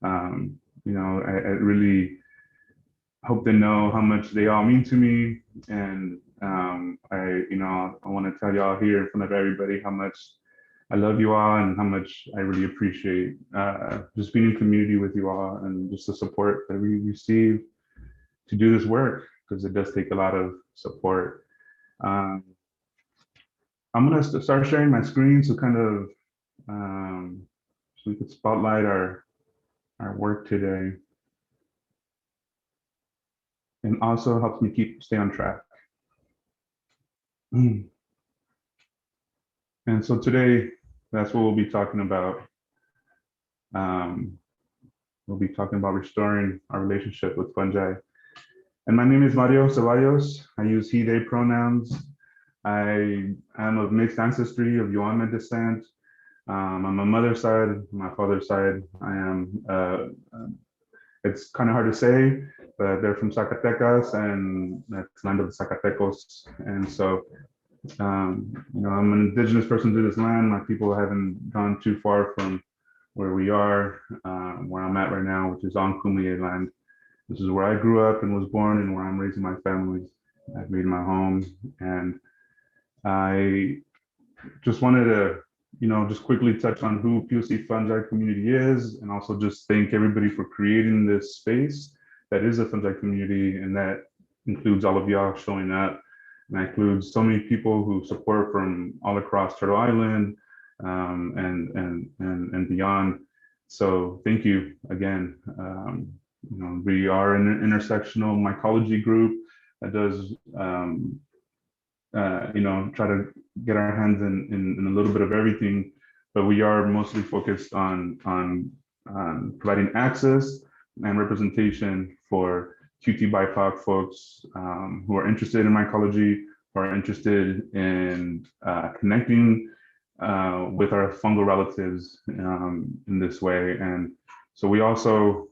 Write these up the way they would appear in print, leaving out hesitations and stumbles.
I really hope they know how much they all mean to me. And I want to tell y'all here in front of everybody how much I love you all and how much I really appreciate just being in community with you all and just the support that we receive to do this work, because it does take a lot of support. I'm going to start sharing my screen so kind of so we could spotlight our work today, and also helps me stay on track. And so today, that's what we'll be talking about. We'll be talking about restoring our relationship with fungi. And my name is Mario Ceballos. I use he, they pronouns. I am of mixed ancestry of Yoheme descent. On my mother's side, my father's side, I am, it's kind of hard to say, but they're from Zacatecas, and that's land of the Zacatecos. And so, I'm an indigenous person to this land. My people haven't gone too far from where we are, where I'm at right now, which is on Kumeyaay land. This is where I grew up and was born, and where I'm raising my family. I've made my home, and I just wanted to, just quickly touch on who POC Fungi Community is, and also just thank everybody for creating this space that is a fungi community, and that includes all of y'all showing up, and that includes so many people who support from all across Turtle Island and beyond. So thank you again. We are an intersectional mycology group that does try to get our hands in a little bit of everything, but we are mostly focused on providing access and representation for QT BIPOC folks who are interested in mycology, who are interested in connecting with our fungal relatives in this way. And so we also,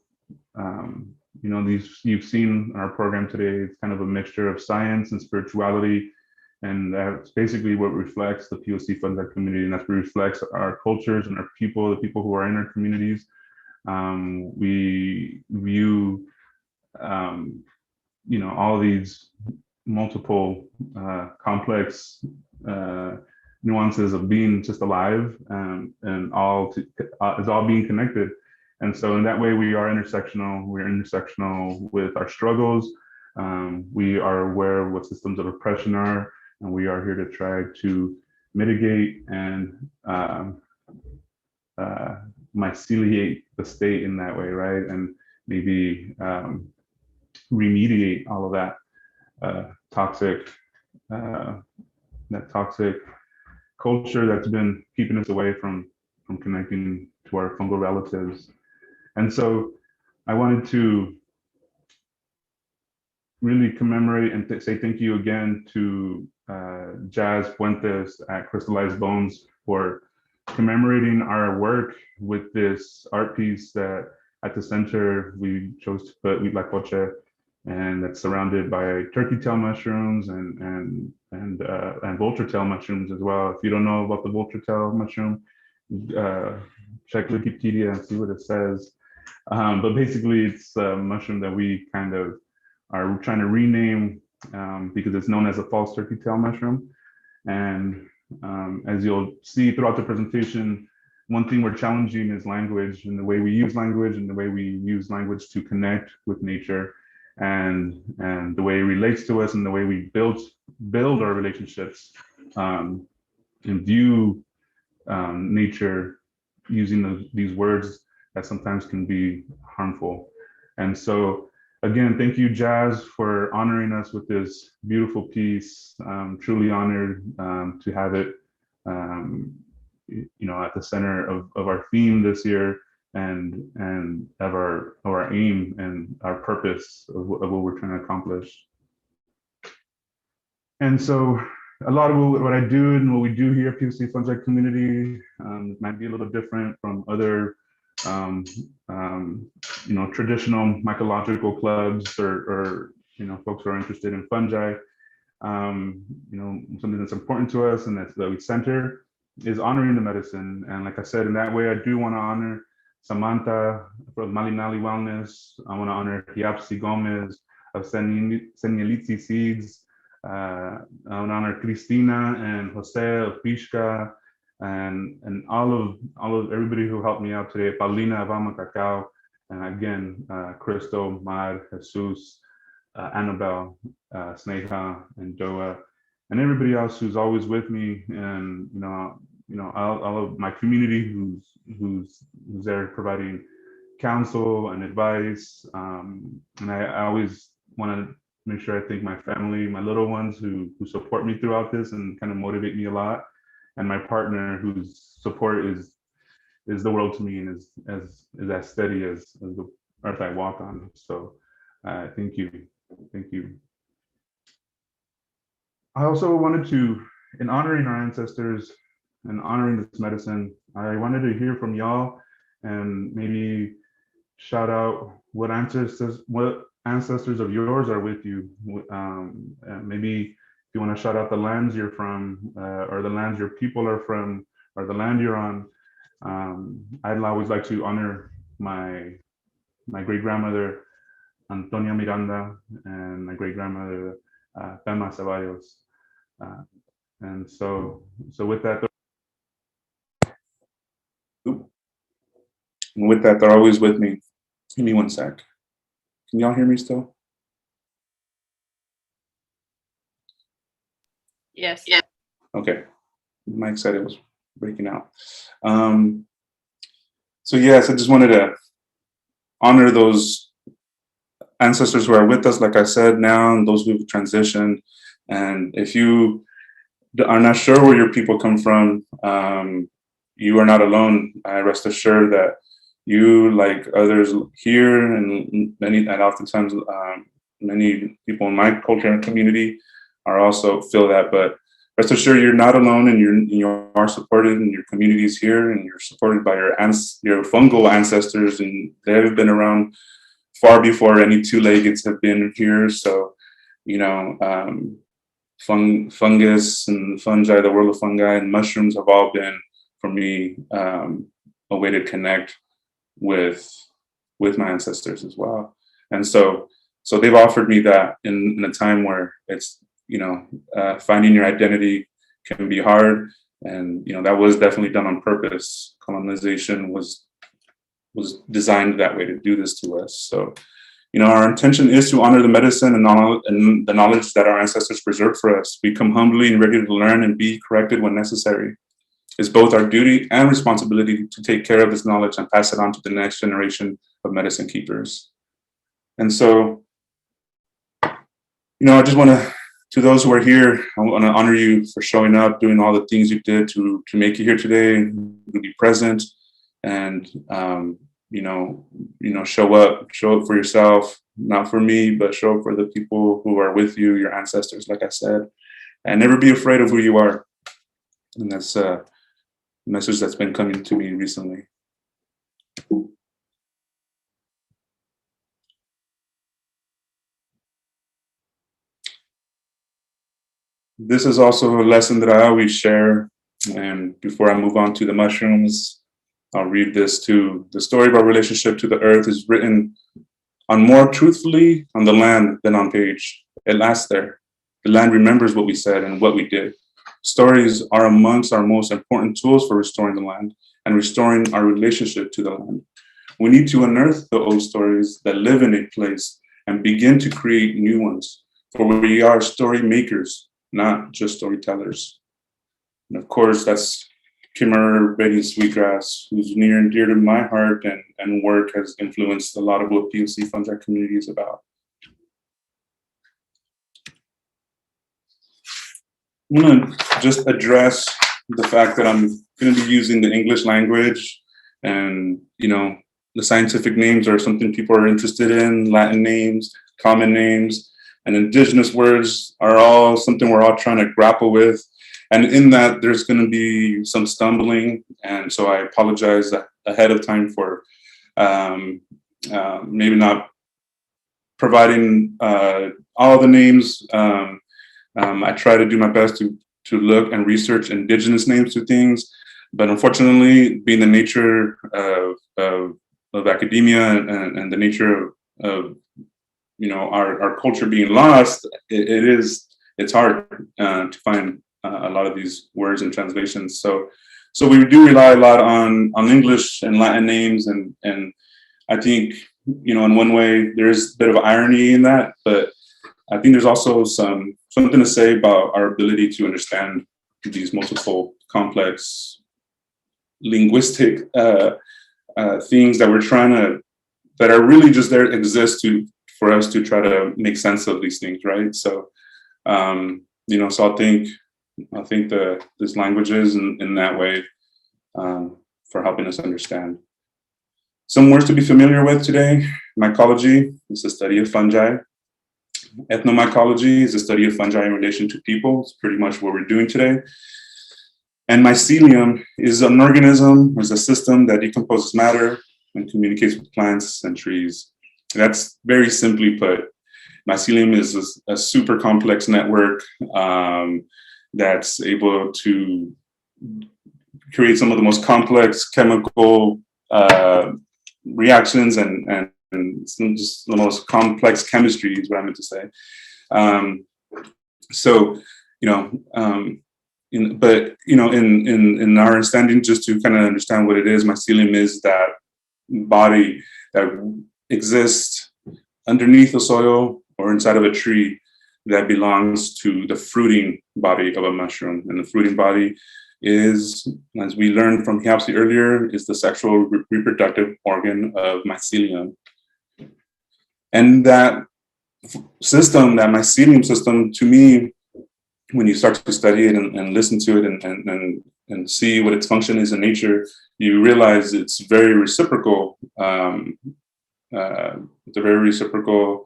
you've seen our program today, it's kind of a mixture of science and spirituality. And that's basically what reflects the POC Fungi community, and that's what reflects our cultures and our people, the people who are in our communities. We view, all these multiple complex nuances of being just alive, and is all being connected. And so in that way, we are intersectional. We're intersectional with our struggles. We are aware of what systems of oppression are, and we are here to try to mitigate and myceliate the state in that way, right? And maybe remediate all of that toxic culture that's been keeping us away from connecting to our fungal relatives. And so I wanted to really commemorate and say thank you again to Jazz Fuentes at Crystallized Bones for commemorating our work with this art piece that at the center we chose to put Huitlacoche, and that's surrounded by turkey tail mushrooms and vulture tail mushrooms as well. If you don't know about the vulture tail mushroom, check Wikipedia and see what it says. But basically, it's a mushroom that we kind of are trying to rename because it's known as a false turkey tail mushroom. And as you'll see throughout the presentation, one thing we're challenging is language, and the way we use language, and the way we use language to connect with nature, and the way it relates to us, and the way we build our relationships and view nature using these words that sometimes can be harmful. And so again, thank you, Jazz, for honoring us with this beautiful piece. Truly honored to have it, at the center of our theme this year, and of our aim and our purpose of what we're trying to accomplish. And so a lot of what I do and what we do here at POC Fungi Community might be a little different from other traditional mycological clubs or folks who are interested in fungi. Something that's important to us and that we center is honoring the medicine. And like I said, in that way, I do want to honor Samantha from Malinali Wellness. I want to honor Hiapsi Gomez of Senyalitzi Seeds. I want to honor Cristina and Jose of Pishka, and all of everybody who helped me out today. Paulina of Ama Cacao, and again, Crystal, Mar, Jesus, Annabelle, Sneha, and Joa, and everybody else who's always with me, and all of my community who's there providing counsel and advice. And I always want to make sure I thank my family, my little ones who support me throughout this and kind of motivate me a lot, and my partner whose support is the world to me and is as steady as the earth I walk on. So thank you. Thank you. I also wanted to, in honoring our ancestors and honoring this medicine, I wanted to hear from y'all and maybe shout out what ancestors of yours are with you. Maybe if you want to shout out the lands you're from, or the lands your people are from, or the land you're on. I'd always like to honor my great grandmother Antonia Miranda and my great grandmother Pema Ceballos. And so with that, they're always with me. Give me one sec. Can y'all hear me still? Yes. Yeah. Okay. Mike said it was breaking out. So yes, I just wanted to honor those ancestors who are with us, like I said, now, and those who've transitioned. And if you are not sure where your people come from, you are not alone. I rest assured that you, like others here, and oftentimes many people in my culture and community are also feel that. But rest assured, you're not alone, and you are supported, and your community is here, and you're supported by your fungal ancestors, and they've been around far before any two-leggeds have been here. So, fungus and fungi, the world of fungi and mushrooms have all been, for me, a way to connect with my ancestors as well. And so they've offered me that in a time where it's, finding your identity can be hard. And, that was definitely done on purpose. Colonization was designed that way to do this to us. So, our intention is to honor the medicine and the knowledge that our ancestors preserved for us. We come humbly and ready to learn and be corrected when necessary. It's both our duty and responsibility to take care of this knowledge and pass it on to the next generation of medicine keepers. And so, I just want to those who are here, I want to honor you for showing up, doing all the things you did to make you here today, to be present, and show up for yourself, not for me, but show up for the people who are with you, your ancestors, like I said, and never be afraid of who you are. And that's a message that's been coming to me recently. This is also a lesson that I always share. And before I move on to the mushrooms, I'll read this too. The story of our relationship to the earth is written on more truthfully on the land than on page. It lasts there. The land remembers what we said and what we did. Stories are amongst our most important tools for restoring the land and restoring our relationship to the land. We need to unearth the old stories that live in a place and begin to create new ones. For we are story makers, not just storytellers. And of course, that's Kimmer Betty Sweetgrass, who's near and dear to my heart and work has influenced a lot of what POC Fungi Community is about. I'm going to just address the fact that I'm going to be using the English language, and the scientific names are something people are interested in, Latin names, common names, and indigenous words are all something we're all trying to grapple with. And in that, there's going to be some stumbling. And so I apologize ahead of time for maybe not providing all the names. I try to do my best to look and research indigenous names to things. But unfortunately, being the nature of of academia and the nature of our culture being lost, it's hard to find a lot of these words and translations. So we do rely a lot on English and Latin names, and I think in one way there's a bit of irony in that, but I think there's also something to say about our ability to understand these multiple complex linguistic things that are really just there exist for us to try to make sense of these things, right? So, so I think this languages in that way for helping us understand. Some words to be familiar with today: mycology is the study of fungi. Ethnomycology is the study of fungi in relation to people. It's pretty much what we're doing today. And mycelium is an organism, is a system that decomposes matter and communicates with plants and trees. That's very simply put. Mycelium is a super complex network that's able to create some of the most complex chemical reactions and just the most complex chemistry is what I meant to say. In our understanding, just to kind of understand what it is, mycelium is that body that exists underneath the soil or inside of a tree that belongs to the fruiting body of a mushroom. And the fruiting body is, as we learned from Hyapsi earlier, is the sexual reproductive organ of mycelium. And that system, that mycelium system, to me, when you start to study it and listen to it and see what its function is in nature, you realize it's very reciprocal. It's a very reciprocal,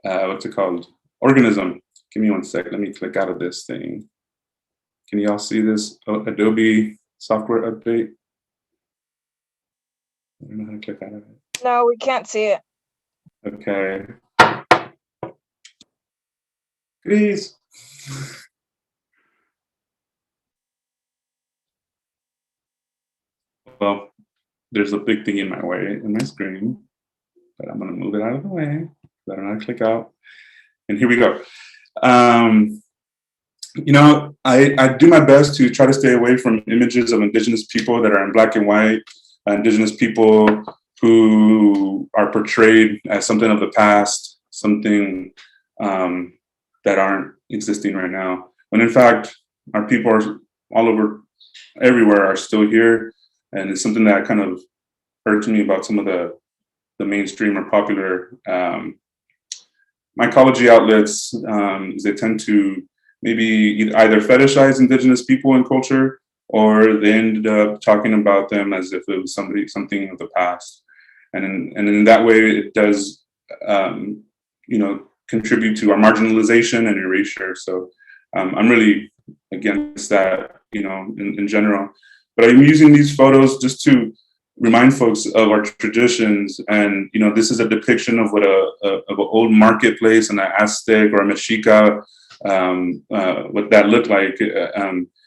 what's it called? Organism. Give me one sec. Let me click out of this thing. Can you all see this Adobe software update? I don't know how to click out of it. No, we can't see it. Okay. Please. Well, there's a big thing in my way in my screen, but I'm gonna move it out of the way. I don't know how to click out. And here we go. I do my best to try to stay away from images of Indigenous people that are in black and white, Indigenous people who are portrayed as something of the past, something that aren't existing right now. When in fact, our people are all over, everywhere, are still here. And it's something that kind of hurts me about some of the mainstream or popular mycology outlets. They tend to maybe either fetishize Indigenous people and culture, or they ended up talking about them as if it was something of the past. And in that way, it does, contribute to our marginalization and erasure. So I'm really against that, in general. But I'm using these photos just to remind folks of our traditions. And, this is a depiction of what of an old marketplace and an Aztec or a Mexica, what that looked like.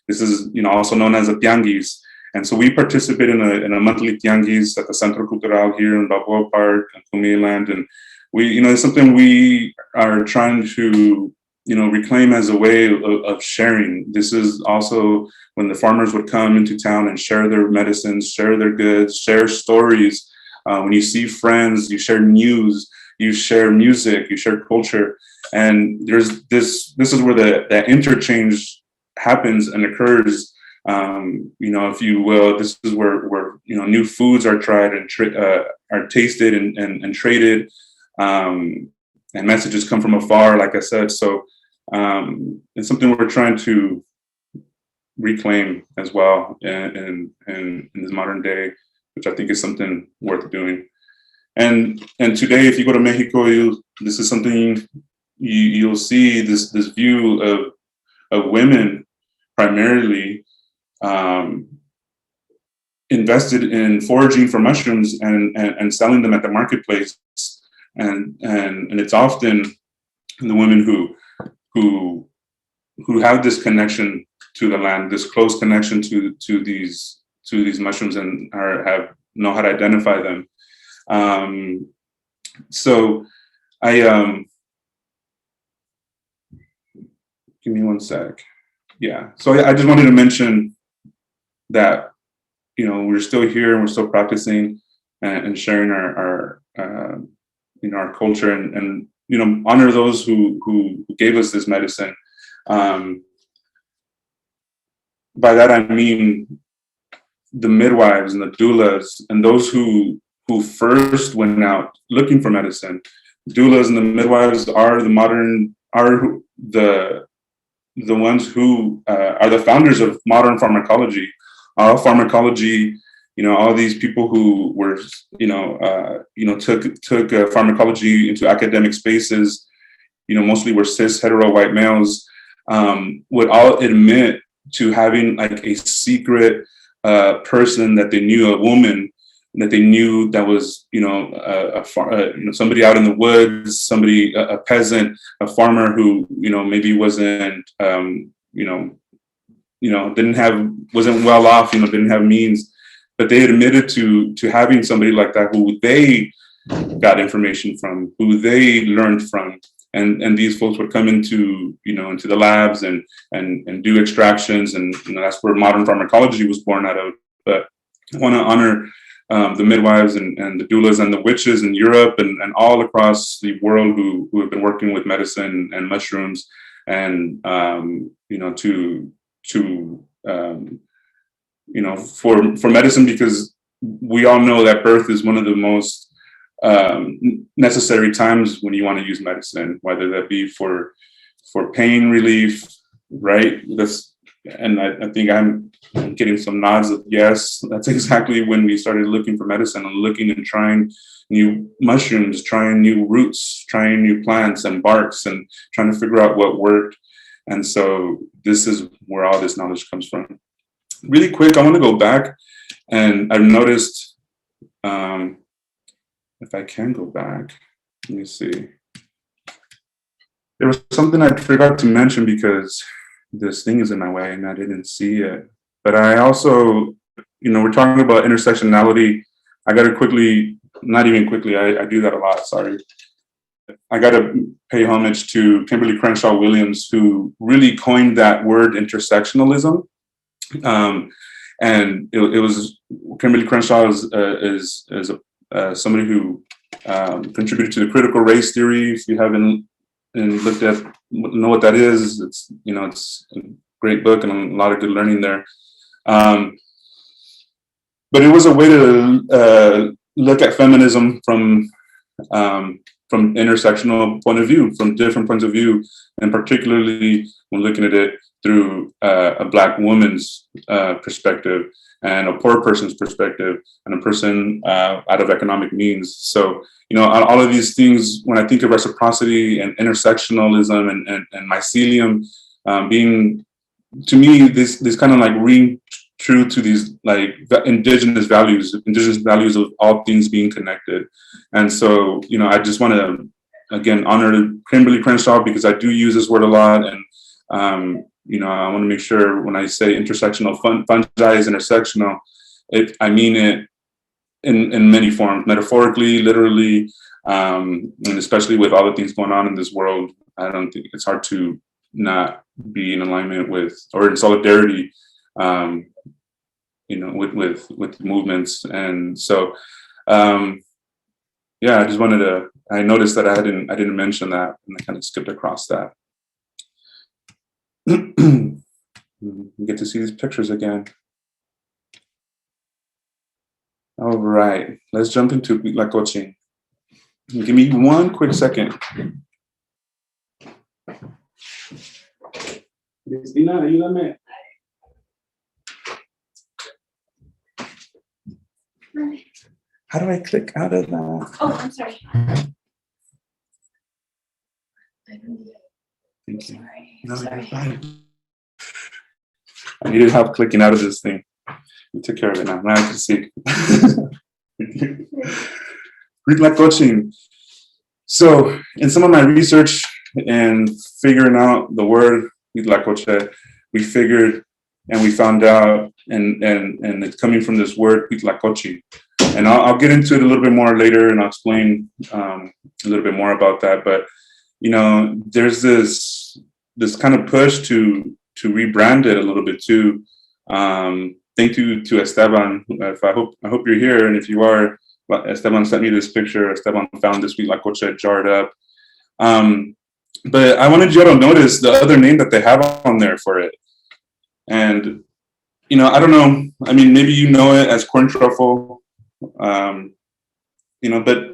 This is, also known as a tianguis. And so we participate in a monthly tianguis at the Centro Cultural here in Balboa Park and Kumeyaay land. And we, it's something we are trying to, reclaim as a way of sharing. This is also when the farmers would come into town and share their medicines, share their goods, share stories. When you see friends, you share news, you share music, you share culture. And there's this is where that interchange happens and occurs. If you will, this is where new foods are tried and are tasted and traded, and messages come from afar, like I said. So it's something we're trying to reclaim as well in this modern day, which I think is something worth doing. And today, if you go to Mexico, this is something you'll see this view of women primarily invested in foraging for mushrooms and selling them at the marketplace, and it's often the women who have this connection to the land, this close connection to these mushrooms, and have know how to identify them. So I, give me one sec. Yeah, so I just wanted to mention that, you know, we're still here and we're still practicing and sharing our you know, our culture and you know, honor those who gave us this medicine. By that I mean the midwives and the doulas and those who first went out looking for medicine. Doulas and the midwives are the ones who are the founders of modern pharmacology. All pharmacology, you know, all these people who were, took pharmacology into academic spaces, you know, mostly were cis hetero white males, would all admit to having like a secret person that they knew, a woman that they knew that was, somebody out in the woods, somebody, a peasant, a farmer who, you know, maybe wasn't, wasn't well off, you know, didn't have means, but they admitted to having somebody like that who they got information from, who they learned from. And these folks would come into, you know, into the labs and do extractions, and, you know, that's where modern pharmacology was born out of. But I want to honor the midwives and the doulas and the witches in Europe and all across the world who have been working with medicine and mushrooms, and for medicine, because we all know that birth is one of the most necessary times when you want to use medicine, whether that be for pain relief, right? And I think I'm getting some nods of yes, that's exactly when we started looking for medicine and looking and trying new mushrooms, trying new roots, trying new plants and barks, and trying to figure out what worked. And so this is where all this knowledge comes from. Really quick, I want to go back, and I've noticed, if I can go back, let me see. There was something I forgot to mention because this thing is in my way and I didn't see it. But I also, you know, we're talking about intersectionality. I got to quickly, not even quickly, I do that a lot, sorry. I got to pay homage to Kimberly Crenshaw Williams, who really coined that word intersectionalism. And it was, Kimberly Crenshaw is somebody who contributed to the critical race theory. If you haven't looked at, know what that is, it's, you know, it's a great book and a lot of good learning there. But it was a way to look at feminism from intersectional point of view, from different points of view, and particularly when looking at it through a Black woman's perspective, and a poor person's perspective, and a person out of economic means. So, you know, all of these things, when I think of reciprocity and intersectionalism and mycelium being, to me, this kind of like ring true to these like indigenous values of all things being connected. And so, you know, I just want to, again, honor Kimberly Crenshaw, because I do use this word a lot. And, you know, I want to make sure when I say intersectional, fungi is intersectional, I mean it in many forms, metaphorically, literally, and especially with all the things going on in this world. I don't think it's hard to not be in alignment with, or in solidarity, you know, with movements. And so, yeah, I just wanted to, I noticed that I didn't mention that, and I kind of skipped across that. You get to see these pictures again. All right, let's jump into Huitlacoche. Give me one quick second. Cristina, ayúdame. How do I click out of that? Oh, I'm sorry. Thank you. Sorry. No, Sorry. you're fine. I needed help clicking out of this thing. You took care of it now. Now I can see. Huitlacoche. So, in some of my research and figuring out the word Huitlacoche, we figured and we found out, and it's coming from this word Huitlacoche. And I'll get into it a little bit more later, and I'll explain a little bit more about that. But there's this kind of push to rebrand it a little bit too. Thank you to Esteban. I hope you're here, and if you are, Esteban sent me this picture. Esteban found this Huitlacoche jarred up. But I wanted you to notice the other name that they have on there for it. And, I don't know. I mean, maybe you know it as corn truffle, but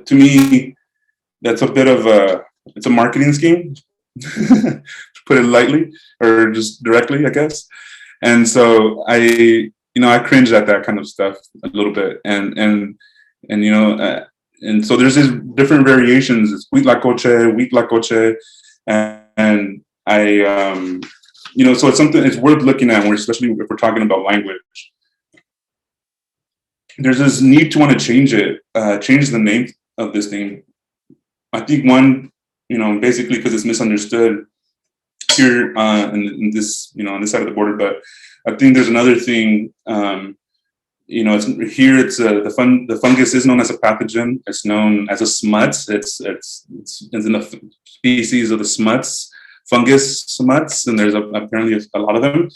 to me, that's a bit of it's a marketing scheme, to put it lightly, or just directly, I guess. And so I cringe at that kind of stuff a little bit. And so there's these different variations. It's Huitlacoche, and I, so it's something it's worth looking at, especially if we're talking about language. There's this need to want to change the name of this thing. I think one, basically because it's misunderstood here in this, on this side of the border. But I think there's another thing. It's here. It's the fungus is known as a pathogen. It's known as a smuts. It's in the species of the smuts, fungus smuts, and there's apparently a lot of them.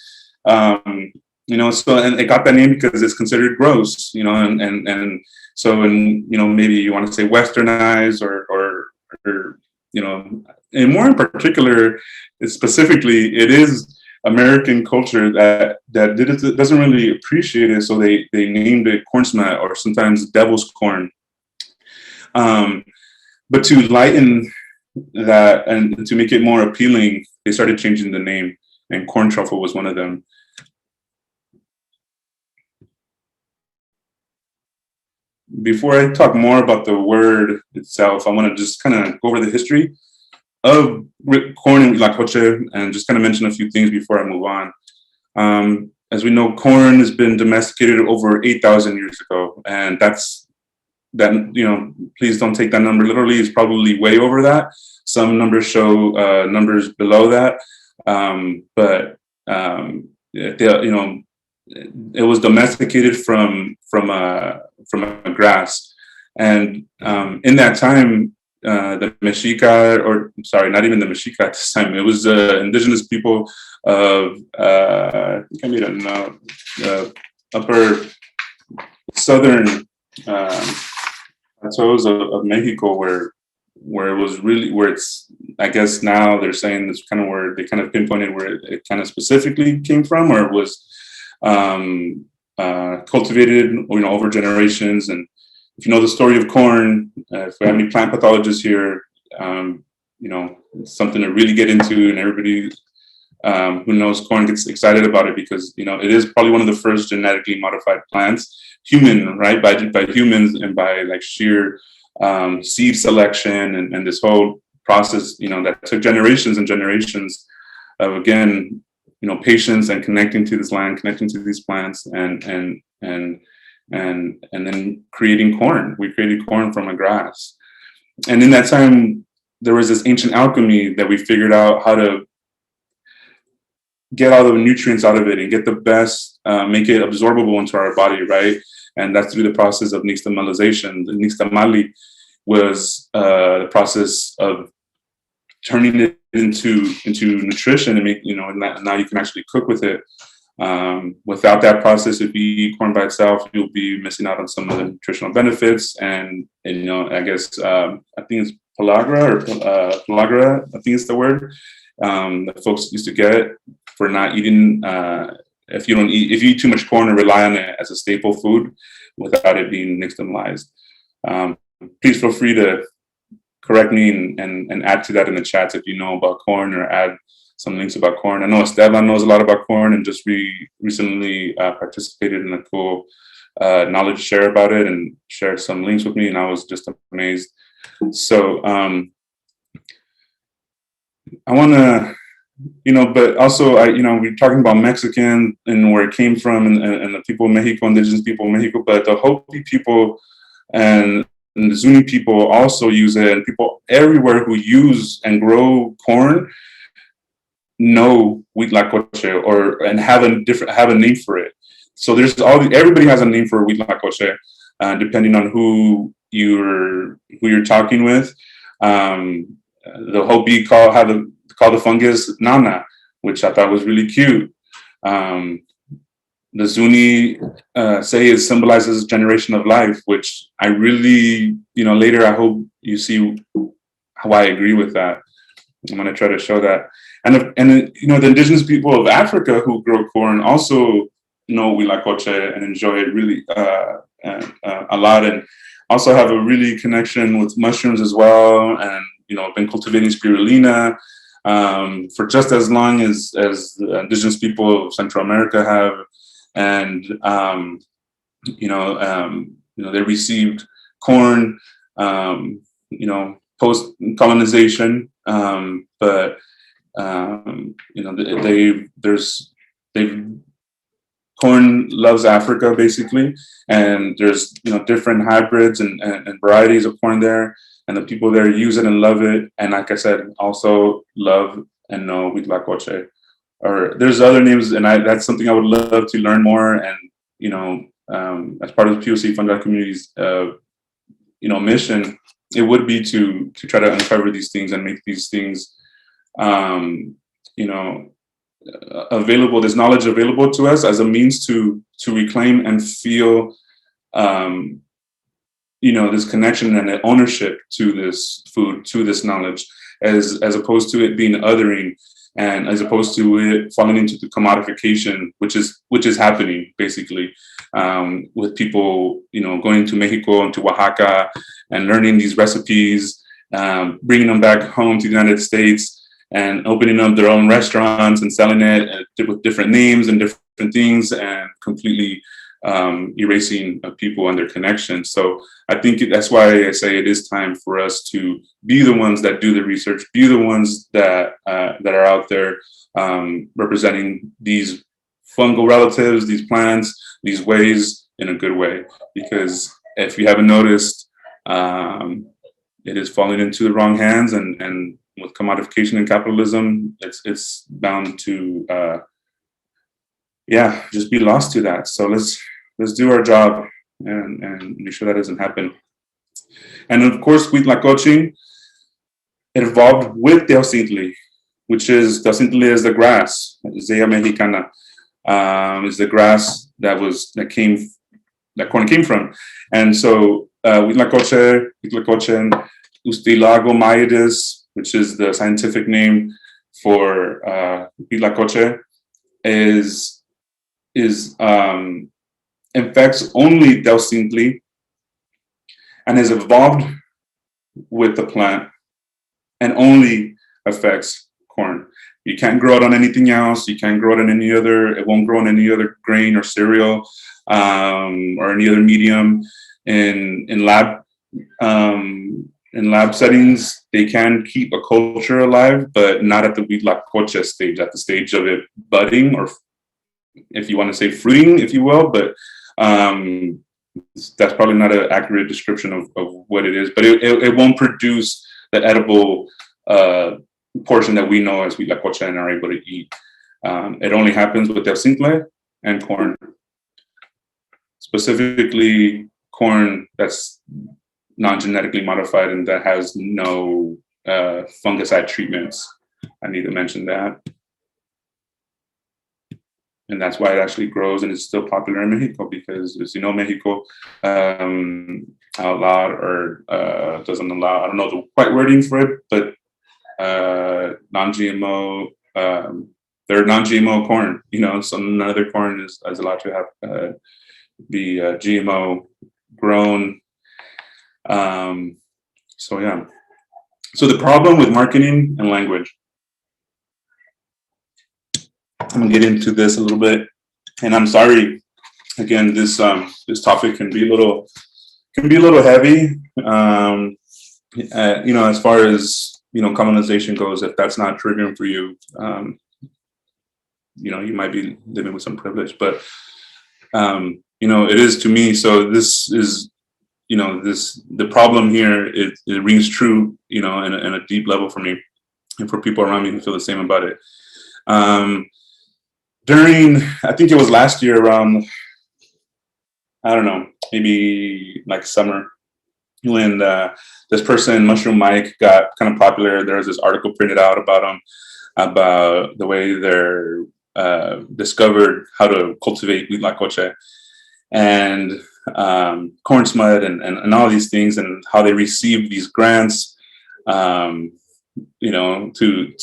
So and it got that name because it's considered gross, and so maybe you want to say westernized or and more in particular, specifically, it is American culture that doesn't really appreciate it, so they named it corn smut or sometimes devil's corn. But to lighten that and to make it more appealing, they started changing the name, and corn truffle was one of them. Before I talk more about the word itself, I want to just kind of go over the history of corn and Huitlacoche and just kind of mention a few things before I move on. As we know, corn has been domesticated over 8,000 years ago, and please don't take that number literally. It's probably way over that. Some numbers show numbers below that, but it was domesticated from a grass, and in that time, the Mexica, or sorry, not even the Mexica at this time. It was indigenous people of I think I made a note, upper southern plateaus of Mexico, where it was really where it's. I guess now they're saying it's kind of where they kind of pinpointed where it kind of specifically came from, or it was cultivated, over generations. And if you know the story of corn, if we have any plant pathologists here, it's something to really get into, and everybody who knows corn gets excited about it because, it is probably one of the first genetically modified plants, right? By humans and by like sheer seed selection and this whole process, that took generations and generations of, again, patience and connecting to this land, connecting to these plants, and then creating corn. We created corn from a grass. And in that time, there was this ancient alchemy that we figured out how to get all the nutrients out of it and get the best, make it absorbable into our body, right? And that's through the process of nixtamalization. The nixtamali was the process of turning it into nutrition and make, now you can actually cook with it. Without that process, if you eat corn by itself, you'll be missing out on some of the nutritional benefits. And I guess I think it's pellagra, I think it's the word that folks used to get for not eating. If you eat too much corn or rely on it as a staple food without it being nixtamalized. Please feel free to correct me and add to that in the chats if you know about corn, or add some links about corn. I know Esteban knows a lot about corn and just recently participated in a cool knowledge share about it and shared some links with me, and I was just amazed. So I want to, but also we're talking about Mexican and where it came from, and the people of Mexico, indigenous people of Mexico, but the Hopi people and the Zuni people also use it, and people everywhere who use and grow corn know Huitlacoche and have a name for it. So there's everybody has a name for Huitlacoche. depending on who you're talking with. The Hopi call the fungus Nana, which I thought was really cute. The Zuni say it symbolizes generation of life, which I really, later I hope you see how I agree with that. I'm going to try to show that. And the indigenous people of Africa who grow corn also know Huitlacoche and enjoy it really a lot, and also have a really connection with mushrooms as well, and been cultivating spirulina for just as long as the indigenous people of Central America have. And they received corn, post colonization, but corn loves Africa basically, and there's different hybrids and varieties of corn there, and the people there use it and love it, and like I said, also love and know Huitlacoche. Or there's other names, and that's something I would love to learn more. And as part of the POC Fungi Community's mission, it would be to try to uncover these things and make these things available, this knowledge available to us as a means to reclaim and feel this connection and ownership to this food, to this knowledge, as opposed to it being othering, and as opposed to it falling into the commodification, which is happening basically, with people going to Mexico and to Oaxaca and learning these recipes, bringing them back home to the United States and opening up their own restaurants and selling it with different names and different things, and completely erasing people and their connections. So I think that's why I say it is time for us to be the ones that do the research, be the ones that are out there representing these fungal relatives, these plants, these ways in a good way. Because if you haven't noticed, it is falling into the wrong hands, and with commodification and capitalism, it's bound to just be lost to that. So let's do our job and make sure that doesn't happen. And of course, Huitlacoche, it evolved with Teocintli, which is Teocintli is the grass, Zea mexicana, is the grass that corn came from. And so Huitlacoche, Ustilago myadis, which is the scientific name for Huitlacoche, infects only Teocintli and has evolved with the plant and only affects corn. You can't grow it on anything else. You can't grow it in any other, it won't grow in any other grain or cereal or any other medium. In lab settings, they can keep a culture alive, but not at the Huitlacoche stage, at the stage of it budding, or if you want to say fruiting, if you will, but that's probably not an accurate description of what it is, but it won't produce the edible portion that we know as Huitlacoche and are able to eat. It only happens with Teocintli and corn. Specifically, corn that's non-genetically modified and that has no fungicide treatments. I need to mention that. And that's why it actually grows and is still popular in Mexico, because as you know, Mexico outlawed or doesn't allow, I don't know the quite wording for it, but non-GMO, they're non-GMO corn, so none of their corn is allowed to have be GMO grown. So yeah. So the problem with marketing and language, I'm gonna get into this a little bit, and I'm sorry. Again, this topic can be a little heavy. As far as colonization goes, if that's not triggering for you, you might be living with some privilege, but it is to me. So this is, the problem here. It rings true, in a deep level for me, and for people around me who feel the same about it. During, I think it was last year around, I don't know, maybe like summer, when this person, Mushroom Mike, got kind of popular. There was this article printed out about him, about the way they're discovered how to cultivate Huitlacoche and corn smut and all these things, and how they received these grants, you know, to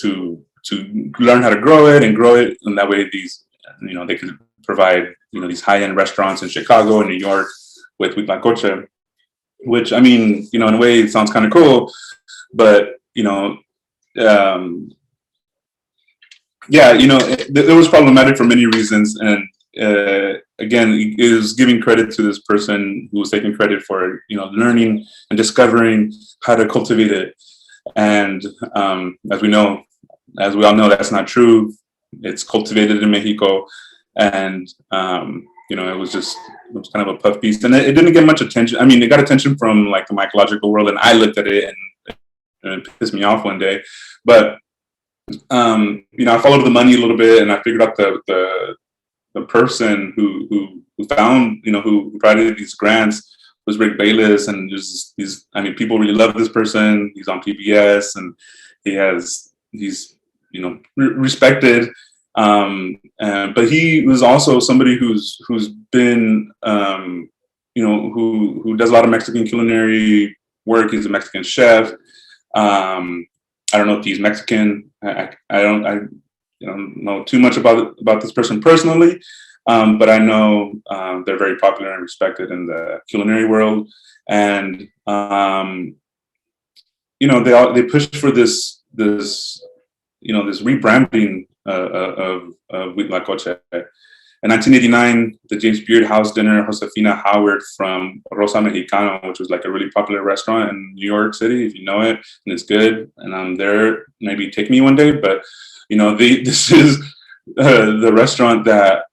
learn how to grow it, and that way these, you know, they could provide, you know, these high-end restaurants in Chicago and New York with Huitlacoche, which, I mean, you know, in a way it sounds kind of cool, but, you know, yeah, you know, it was problematic for many reasons. And again, it was giving credit to this person who was taking credit for, you know, learning and discovering how to cultivate it. And as we all know, that's not true. It's cultivated in Mexico. And, you know, it was kind of a puff piece. And it didn't get much attention. I mean, it got attention from like the mycological world, and I looked at it and it pissed me off one day. But you know, I followed the money a little bit, and I figured out the person who found, you know, who provided these grants was Rick Bayless, and there's these, I mean, people really love this person. He's on PBS, and he's you know, respected, but he was also somebody who's been, you know, who does a lot of Mexican culinary work. He's a Mexican chef. I don't know if he's Mexican. I don't know too much about this person personally, but I know they're very popular and respected in the culinary world. And you know, they push for this you know, this rebranding of Huitlacoche. In 1989, the James Beard House dinner, Josefina Howard from Rosa Mexicano, which was like a really popular restaurant in New York City, if you know it, and it's good. And I'm there, maybe take me one day. But, you know, this is the restaurant that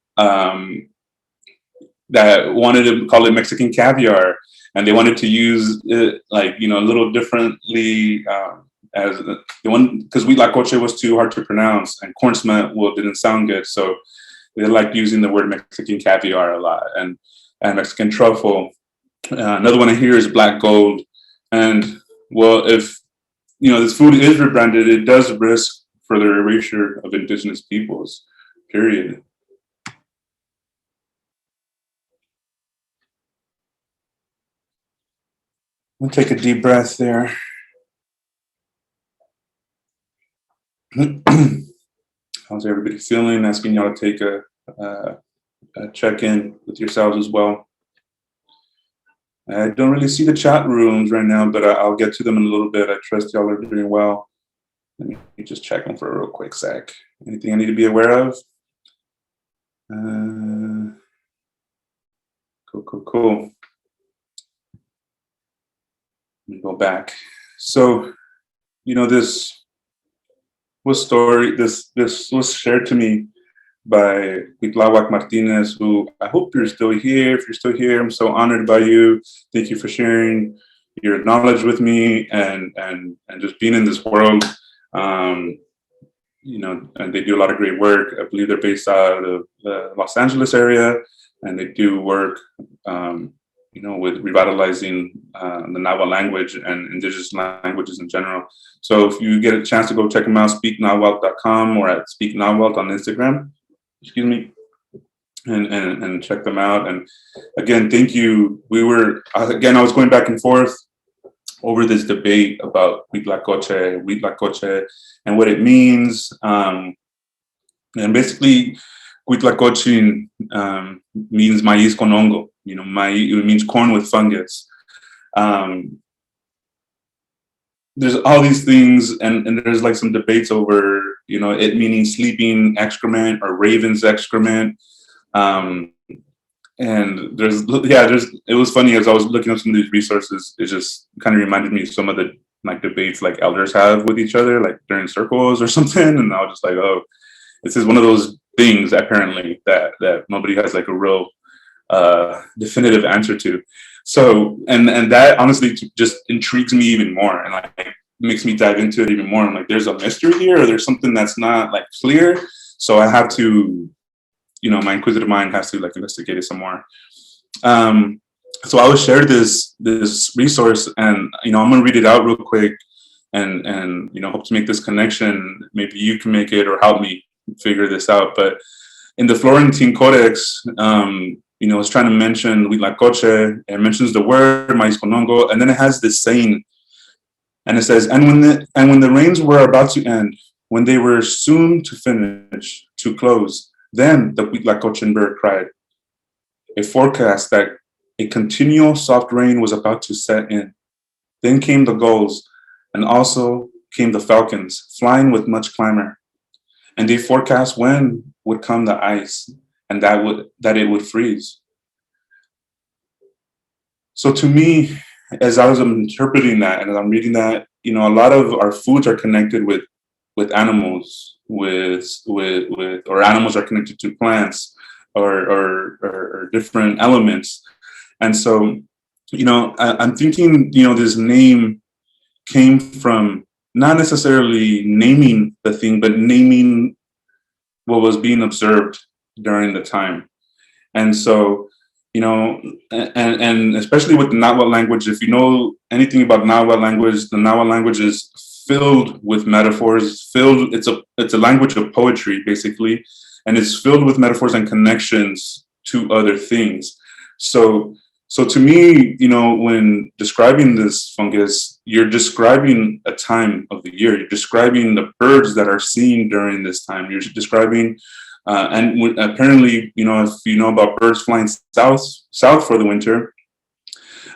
that wanted to call it Mexican caviar. And they wanted to use it, like, you know, a little differently, as the one, because Huitlacoche was too hard to pronounce, and corn smut, well, didn't sound good. So they like using the word Mexican caviar a lot, and Mexican truffle. Another one I hear is black gold. And well, if, you know, this food is rebranded, it does risk further erasure of indigenous peoples, period. We'll take a deep breath there. How's everybody feeling? Asking y'all to take a check-in with yourselves as well. I don't really see the chat rooms right now, but I'll get to them in a little bit. I trust y'all are doing well. Let me just check them for a real quick sec. Anything I need to be aware of? Cool. Let me go back. So, you know, this was shared to me by Huitlacoche Martinez, who I hope you're still here. If you're still here, I'm so honored by you. Thank you for sharing your knowledge with me and just being in this world. You know, and they do a lot of great work. I believe they're based out of the Los Angeles area, and they do work, you know, with revitalizing the Nahua language and indigenous languages in general. So if you get a chance to go check them out, speaknahuatl.com or at speaknahuatl on Instagram, excuse me, and check them out. And again, thank you. I was going back and forth over this debate about Huitlacoche, and what it means. And basically, Huitlacoche means maíz con hongo. You know, it means corn with fungus. There's all these things, and there's like some debates over, you know, it meaning sleeping excrement or raven's excrement. And it was funny as I was looking up some of these resources, it just kind of reminded me of some of the like debates like elders have with each other, like during circles or something. And I was just like, oh, this is one of those things apparently that nobody has like a real definitive answer to. So, and that honestly just intrigues me even more, and like makes me dive into it even more. I'm like, there's a mystery here, or there's something that's not like clear. So I have to, you know, my inquisitive mind has to like investigate it some more. So I will share this resource, and I'm gonna read it out real quick, and hope to make this connection. Maybe you can make it or help me figure this out. But in the Florentine Codex, it's trying to mention Huitlacoche. It mentions the word maíz con hongo, and then it has this saying, and it says, and when the rains were about to end, when they were soon to finish, to close, then the Huitlacoche bird cried, a forecast that a continual soft rain was about to set in. Then came the gulls, and also came the falcons, flying with much clamor. And they forecast when would come the ice, and that it would freeze. So to me, as I was interpreting that and as I'm reading that, a lot of our foods are connected with animals, or animals are connected to plants or different elements. And so, I'm thinking, this name came from not necessarily naming the thing, but naming what was being observed during the time. And so, and especially with the Nahuatl language, if you know anything about Nahuatl language, the Nahuatl language is filled with metaphors, it's a language of poetry, basically, and it's filled with metaphors and connections to other things. So to me, when describing this fungus, you're describing a time of the year. You're describing the birds that are seen during this time. You're describing, and apparently, if you know about birds flying south for the winter,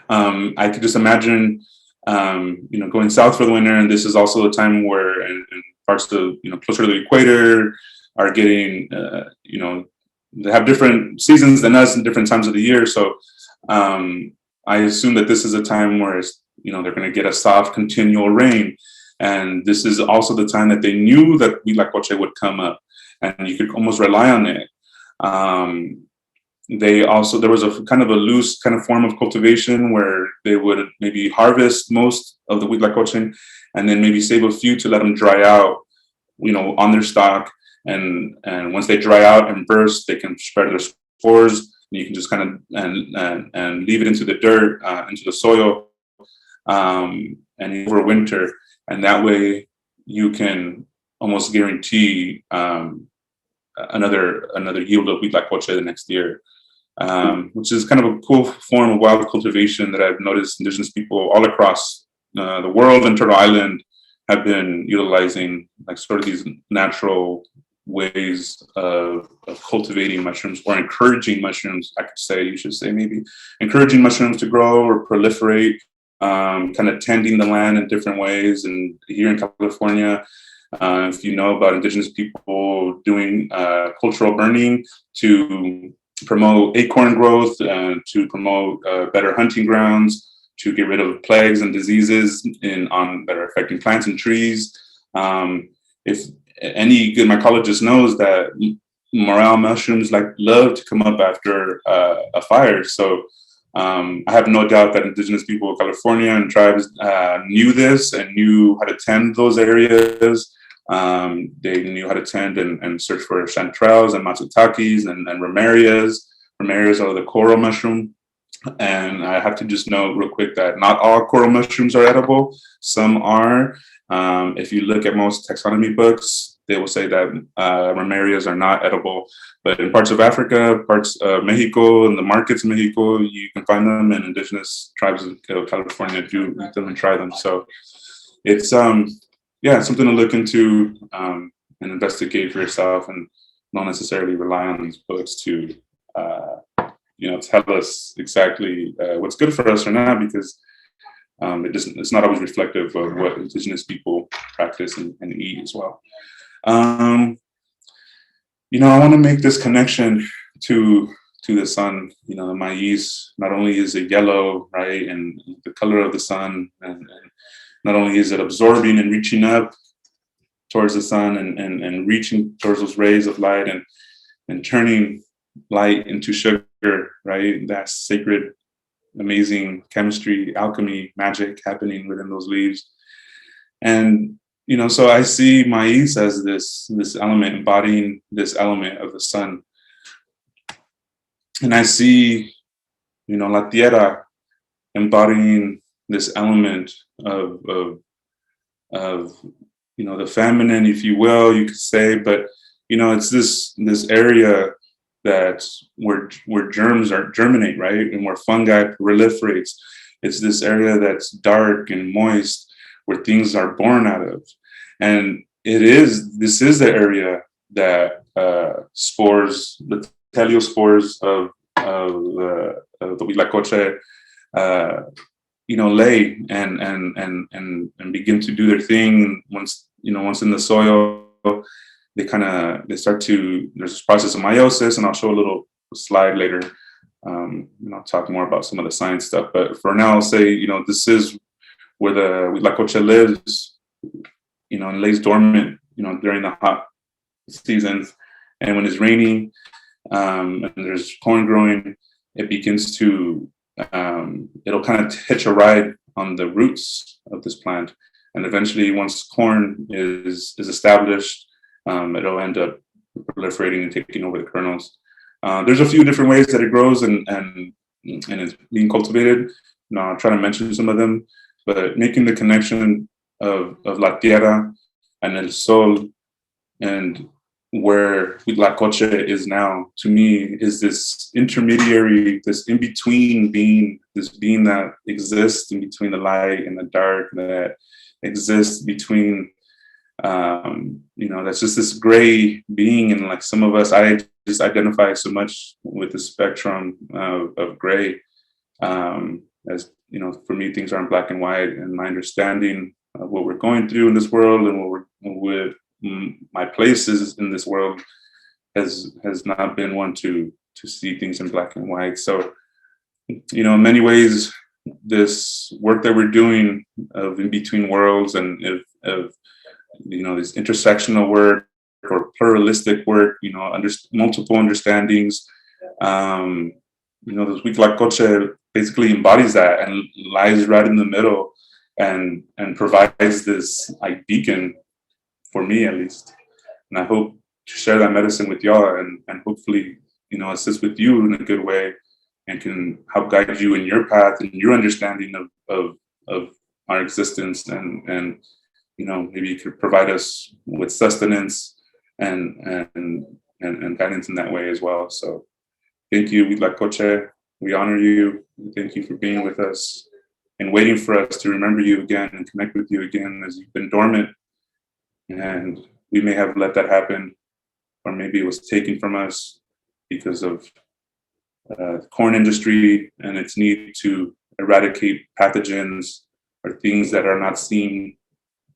I could just imagine, going south for the winter. And this is also a time where, in parts of, closer to the equator, are getting, they have different seasons than us in different times of the year. So I assume that this is a time where they're going to get a soft, continual rain, and this is also the time that they knew that Huitlacoche would come up, and you could almost rely on it. There was a kind of a loose kind of form of cultivation where they would maybe harvest most of the Huitlacoche and then maybe save a few to let them dry out, on their stock, and once they dry out and burst, they can spread their spores. You can just kind of and leave it into the dirt, into the soil, and over winter, and that way you can almost guarantee another yield of Huitlacoche the next year, which is kind of a cool form of wild cultivation that I've noticed indigenous people all across the world and Turtle Island have been utilizing, like sort of these natural ways of cultivating mushrooms, or encouraging mushrooms, you should say maybe encouraging mushrooms to grow or proliferate, kind of tending the land in different ways. And here in California, if you know about indigenous people doing cultural burning to promote acorn growth, to promote better hunting grounds, to get rid of plagues and diseases that are affecting plants and trees. If any good mycologist knows that morel mushrooms love to come up after a fire. So I have no doubt that indigenous people of California and tribes knew this and knew how to tend those areas. They knew how to tend and search for chanterelles and matsutakis and romerias. Romerias are the coral mushroom. And I have to just note real quick that not all coral mushrooms are edible. Some are. If you look at most taxonomy books, they will say that romerias are not edible. But in parts of Africa, parts of Mexico, and the markets in Mexico, you can find them, and indigenous tribes of California do eat them and try them. So it's something to look into and investigate for yourself, and not necessarily rely on these books to tell us exactly what's good for us or not, because it's not always reflective of what indigenous people practice and eat as well. I want to make this connection to the sun. The maíz, not only is it yellow, right, and the color of the sun, and not only is it absorbing and reaching up towards the sun and reaching towards those rays of light and turning light into sugar, right? That's sacred, amazing chemistry, alchemy, magic happening within those leaves. And so I see maíz as this element, embodying this element of the sun. And I see La tierra embodying this element of the feminine, if you will, you could say, but it's this area that where germs germinate, right, and where fungi proliferates. It's this area that's dark and moist, where things are born out of, and this is the area that spores, the teliospores of the Huitlacoche, lay and begin to do their thing. Once in the soil, they start to, there's this process of meiosis, and I'll show a little slide later. I'll talk more about some of the science stuff, but for now I'll say, this is where the Huitlacoche lives, and lays dormant, during the hot seasons. And when it's raining, and there's corn growing, it begins to, it'll kind of hitch a ride on the roots of this plant. And eventually, once corn is established, it'll end up proliferating and taking over the kernels. There's a few different ways that it grows and it's being cultivated. I'll try to mention some of them, but making the connection of La Tierra and El Sol, and where Huitlacoche is now, to me, is this intermediary, this in-between being, this being that exists in between the light and the dark, that exists between, that's just this gray being. And like some of us, I just identify so much with the spectrum of gray. As for me, things aren't black and white, and my understanding of what we're going through in this world and what my place is in this world has not been one to see things in black and white. So, in many ways, this work that we're doing of in between worlds and of this intersectional work or pluralistic work, multiple understandings, this Huitlacoche basically embodies that and lies right in the middle and provides this like beacon, for me at least. And I hope to share that medicine with y'all and hopefully, assist with you in a good way and can help guide you in your path and your understanding of our existence, and maybe you could provide us with sustenance and guidance in that way as well. So thank you, Huitlacoche. We honor you. Thank you for being with us and waiting for us to remember you again and connect with you again, as you've been dormant. And we may have let that happen, or maybe it was taken from us because of the corn industry and its need to eradicate pathogens or things that are not seen,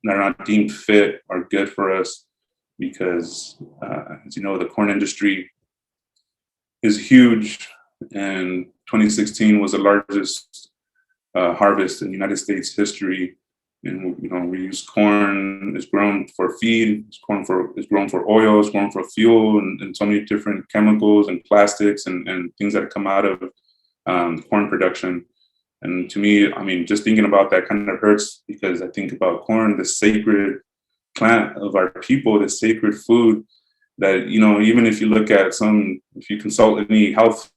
that are not deemed fit or good for us. Because, as you know, the corn industry is huge, and 2016 was the largest harvest in United States history. And we use corn. It's grown for feed. It's grown for oil. It's grown for fuel, and so many different chemicals and plastics and things that come out of corn production. And to me, just thinking about that kind of hurts, because I think about corn, the sacred plant of our people, the sacred food that, even if you look at if you consult any health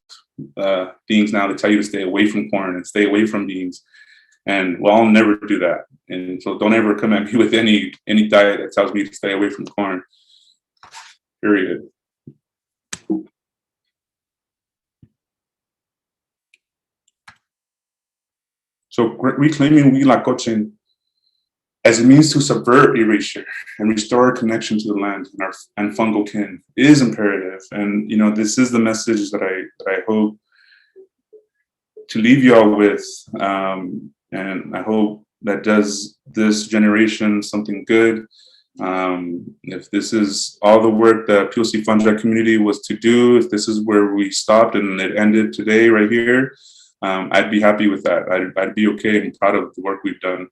things now, they tell you to stay away from corn and stay away from beans. And well, I'll never do that. And so don't ever come at me with any diet that tells me to stay away from corn, period. So reclaiming Huitlacoche as a means to subvert erasure and restore our connection to the land and fungal kin is imperative. And this is the message that I hope to leave you all with. And I hope that does this generation something good. If this is all the work that POC Fungi Community was to do, if this is where we stopped and it ended today right here, I'd be happy with that. I'd be okay and proud of the work we've done,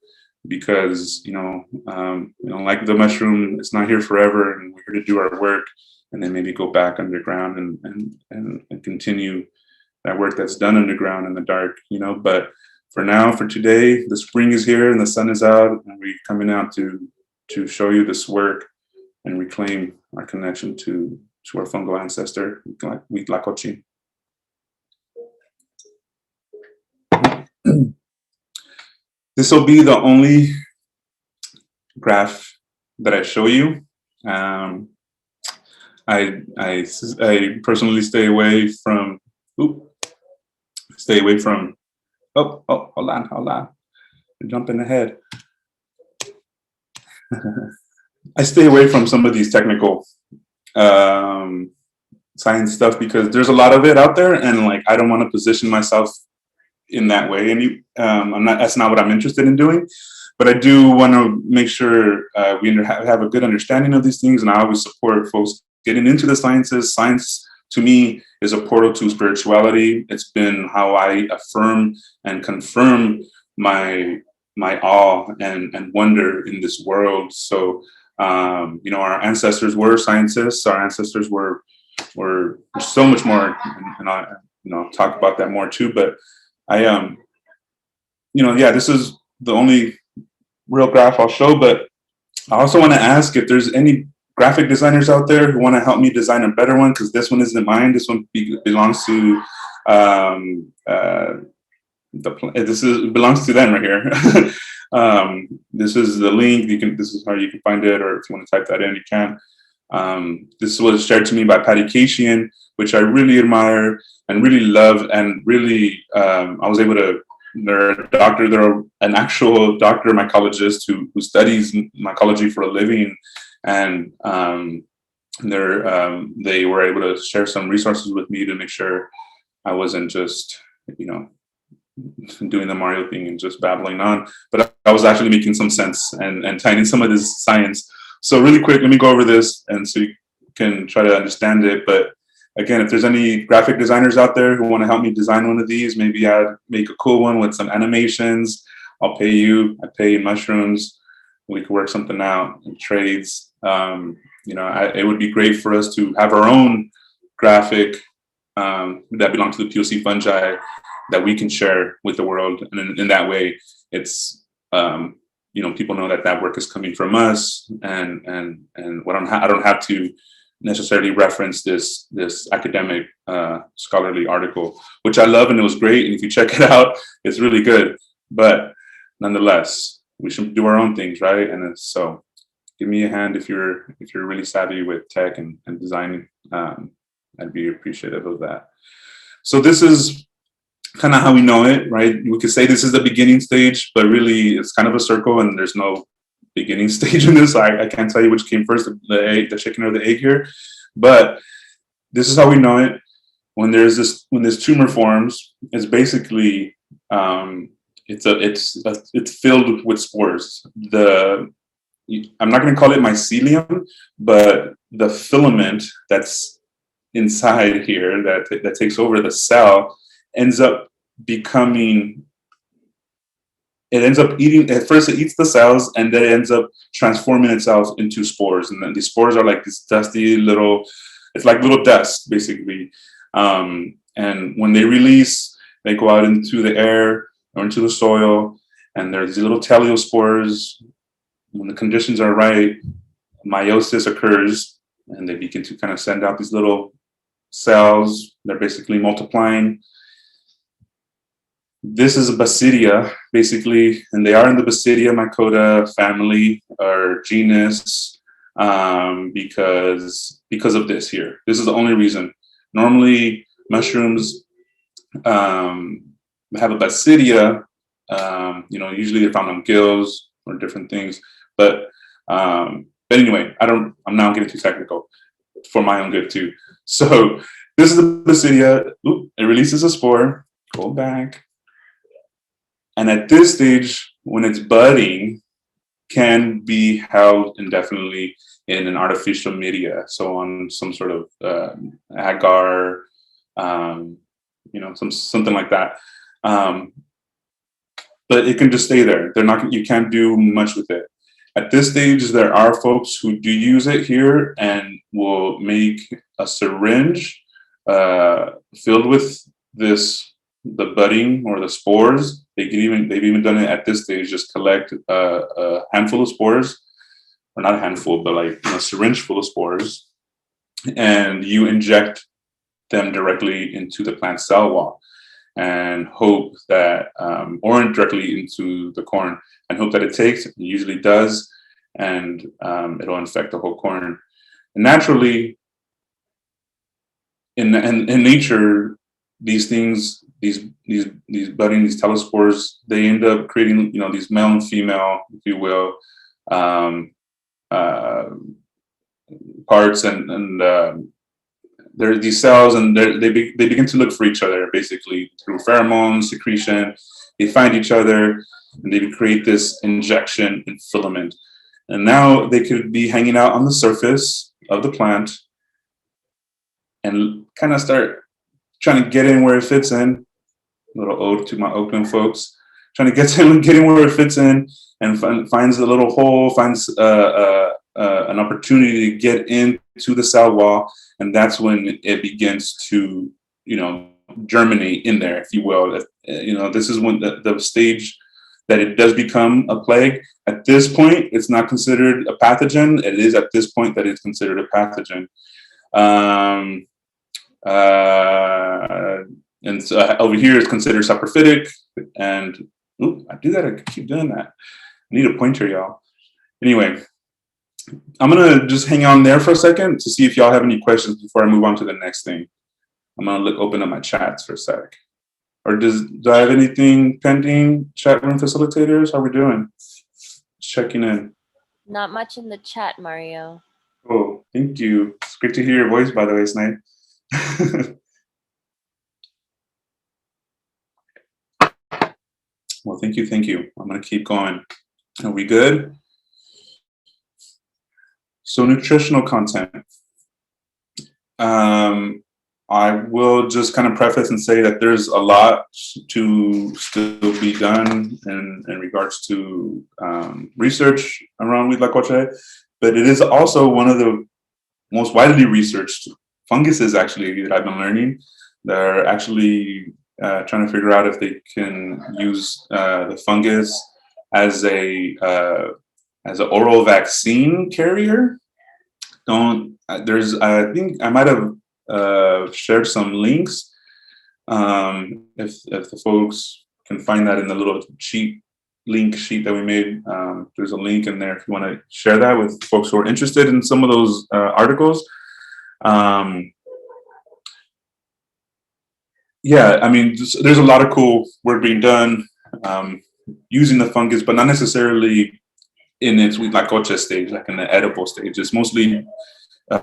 because like the mushroom, it's not here forever, and we're here to do our work, and then maybe go back underground and continue that work that's done underground in the dark. But for now, for today, the spring is here and the sun is out, and we're coming out to show you this work and reclaim our connection to our fungal ancestor, Huitlacoche. This will be the only graph that I show you. I personally stay away from, oh, hold on, I'm jumping ahead. I stay away from some of these technical science stuff because there's a lot of it out there, and like I don't want to position myself in that way. And that's not what I'm interested in doing. But I do want to make sure we have a good understanding of these things, and I always support folks getting into the sciences. Science, to me, is a portal to spirituality. It's been how I affirm and confirm my awe and wonder in this world. So, our ancestors were scientists. Our ancestors were so much more, and I'll talk about that more too. But this is the only real graph I'll show. But I also want to ask if there's any graphic designers out there who want to help me design a better one, because this one isn't mine. This one belongs to it belongs to them right here. This is the link. This is how you can find it, or if you want to type that in, you can. This was shared to me by Patty Kashian, which I really admire and really love, and really I was able to. They're a doctor. They're an actual doctor mycologist who studies mycology for a living, and they were able to share some resources with me to make sure I wasn't just doing the Mario thing and just babbling on, but I was actually making some sense and tying in some of this science. So really quick, let me go over this, and so you can try to understand it. But again, if there's any graphic designers out there who want to help me design one of these, maybe I'd make a cool one with some animations. I'll pay you. I pay in mushrooms. We could work something out in trades. It would be great for us to have our own graphic that belong to the POC Fungi that we can share with the world. And in that way, it's, people know that work is coming from us, and I don't have to necessarily reference this academic scholarly article, which I love, and it was great. And if you check it out, it's really good. But nonetheless, we should do our own things, right? And so, give me a hand if you're really savvy with tech and designing. I'd be appreciative of that. So this is kind of how we know it, right? We could say this is the beginning stage, but really it's kind of a circle, and there's no beginning stage in this. I can't tell you which came first, the chicken or the egg here, but this is how we know it. When this tumor forms, it's basically it's filled with spores. I'm not going to call it mycelium, but the filament that's inside here that takes over the cell ends up becoming. It ends up eating, at first it eats the cells, and then it ends up transforming itself into spores. And then these spores are like this dusty little, it's like little dust, basically. And when they release, they go out into the air or into the soil, and there's these little teleospores. When the conditions are right, meiosis occurs, and they begin to kind of send out these little cells. They're basically multiplying. This is a Basidia, basically, and they are in the Basidia mycota family or genus because of this here. This is the only reason. Normally, mushrooms have a Basidia. Usually they're found on gills or different things. But anyway, I'm now getting too technical for my own good too. So this is the Basidia. It releases a spore. Go back. And at this stage, when it's budding, can be held indefinitely in an artificial media. So on some sort of agar, something like that. But it can just stay there. You can't do much with it. At this stage, there are folks who do use it here and will make a syringe filled with the budding or the spores. They've even done it at this stage, just collect a handful of spores, or not a handful, but like a syringe full of spores, and you inject them directly into the plant cell wall. and hope that, or directly into the corn, and hope that it takes. It usually does, and it'll infect the whole corn. And naturally, in nature, these things, these budding, these telespores, they end up creating, these male and female, if you will, parts, and there are these cells, and they begin to look for each other, basically through pheromones, secretion. They find each other, and they create this injection and filament. And now they could be hanging out on the surface of the plant and kind of start trying to get in where it fits in. A little ode to my Oakland folks, trying to get in where it fits in, and finds a little hole, finds an opportunity to get into the cell wall, and that's when it begins to, germinate in there, if you will. This is when the stage that it does become a plague. At this point, it's not considered a pathogen. It is at this point that it's considered a pathogen. And so over here it's considered saprophytic, and I keep doing that. I need a pointer, y'all. Anyway, I'm gonna just hang on there for a second to see if y'all have any questions before I move on to the next thing. I'm gonna open up my chats for a sec. Or do I have anything pending, chat room facilitators? How are we doing? Just checking in. Not much in the chat, Mario. Oh, thank you. It's great to hear your voice, by the way, Snipe. Well, thank you. I'm gonna keep going. Are we good? So nutritional content. I will just kind of preface and say that there's a lot to still be done in regards to research around Huitlacoche, but it is also one of the most widely researched funguses, actually, that I've been learning. They're actually trying to figure out if they can use the fungus as an oral vaccine carrier. I think I might have shared some links. If the folks can find that in the little link sheet that we made, there's a link in there if you want to share that with folks who are interested in some of those articles. Yeah, I mean, there's a lot of cool work being done using the fungus, but not necessarily in its Huitlacoche stage, like in the edible stage. It's mostly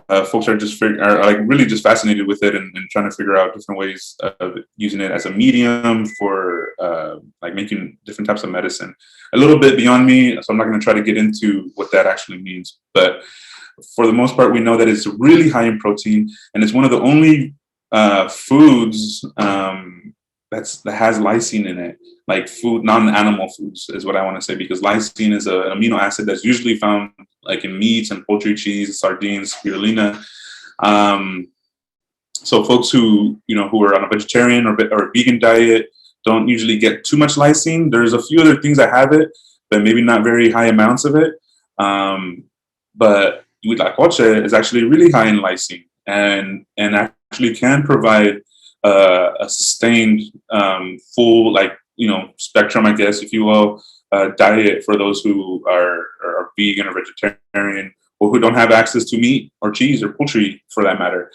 folks are really just fascinated with it and trying to figure out different ways of using it as a medium for making different types of medicine. A little bit beyond me, so I'm not going to try to get into what that actually means. But for the most part, we know that it's really high in protein, and it's one of the only foods that has lysine in it. Like non-animal foods is what I want to say, because lysine is an amino acid that's usually found like in meats and poultry, cheese, sardines, spirulina. So folks who are on a vegetarian or vegan diet don't usually get too much lysine. There's a few other things that have it, but maybe not very high amounts of it. But Huitlacoche is actually really high in lysine, and actually can provide a sustained full spectrum, I guess, if you will, diet for those who are vegan or vegetarian, or who don't have access to meat or cheese or poultry, for that matter.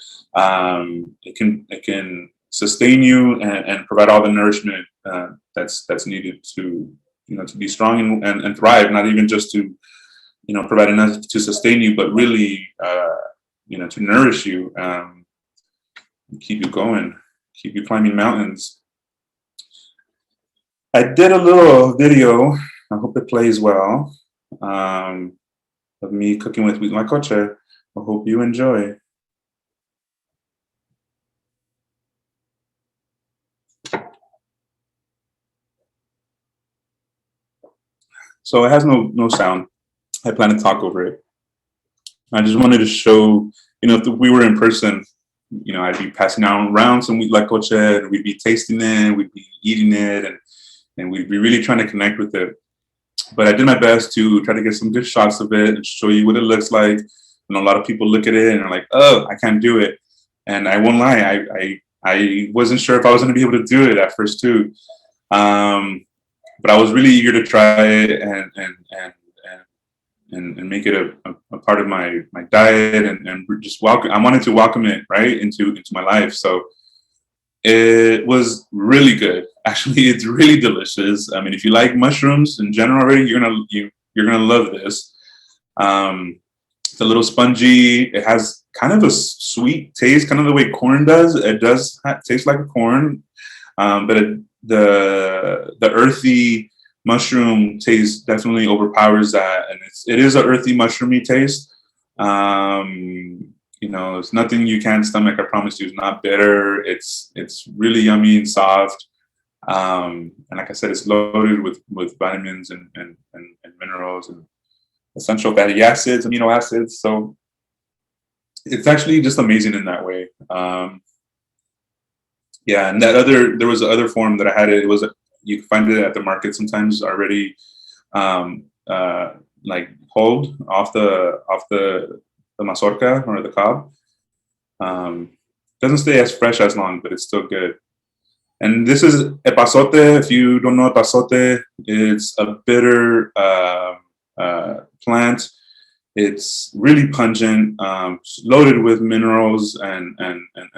It can sustain you and provide all the nourishment that's needed to be strong and thrive. Not even just to provide enough to sustain you, but really to nourish you, keep you going, keep you climbing mountains. I did a little video, I hope it plays well, of me cooking with Huitlacoche. I hope you enjoy. So it has no sound. I plan to talk over it. I just wanted to show, if we were in person, I'd be passing around some Huitlacoche, and we'd be tasting it, we'd be eating it, and we'd be really trying to connect with it. But I did my best to try to get some good shots of it and show you what it looks like. And a lot of people look at it and are like, oh, I can't do it. And I won't lie, I wasn't sure if I was going to be able to do it at first too. But I was really eager to try it and make it a part of my diet and just welcome. I wanted to welcome it right into my life. So it was really good. Actually, it's really delicious. I mean, if you like mushrooms in general already, you're gonna love this. It's a little spongy. It has kind of a sweet taste, kind of the way corn does. It does taste like a corn, but the earthy mushroom taste definitely overpowers that, and it is an earthy mushroomy taste. You know, it's nothing you can't stomach. I promise you, it's not bitter. It's really yummy and soft. And like I said, it's loaded with vitamins and minerals and essential fatty acids, amino acids. So it's actually just amazing in that way. Yeah, and there was the other form that I had. It was, you can find it at the market sometimes already, like pulled off the mazorca or the cob. Doesn't stay as fresh as long, but it's still good. And this is epazote. If you don't know epazote, it's a bitter plant. It's really pungent, loaded with minerals and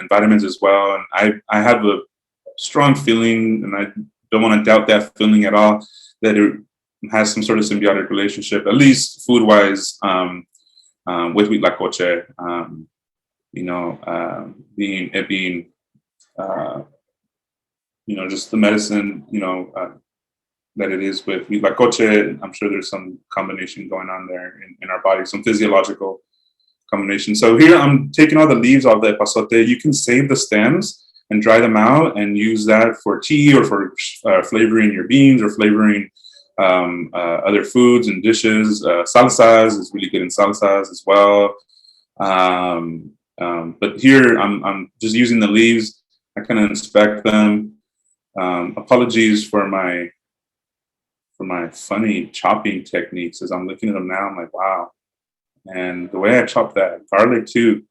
vitamins as well. And I have a strong feeling, and I don't want to doubt that feeling at all, that it has some sort of symbiotic relationship, at least food-wise, with Huitlacoche. You know, being you know, just the medicine, you know, that it is with Huitlacoche. I'm sure there's some combination going on there in our body, some physiological combination. So here I'm taking all the leaves off the epazote. You can save the stems and dry them out and use that for tea or for flavoring your beans or flavoring other foods and dishes. Salsas is really good in salsas as well. But here I'm just using the leaves. I kind of inspect them. Apologies for my funny chopping techniques. As I'm looking at them now, I'm like, wow. And the way I chop that garlic too.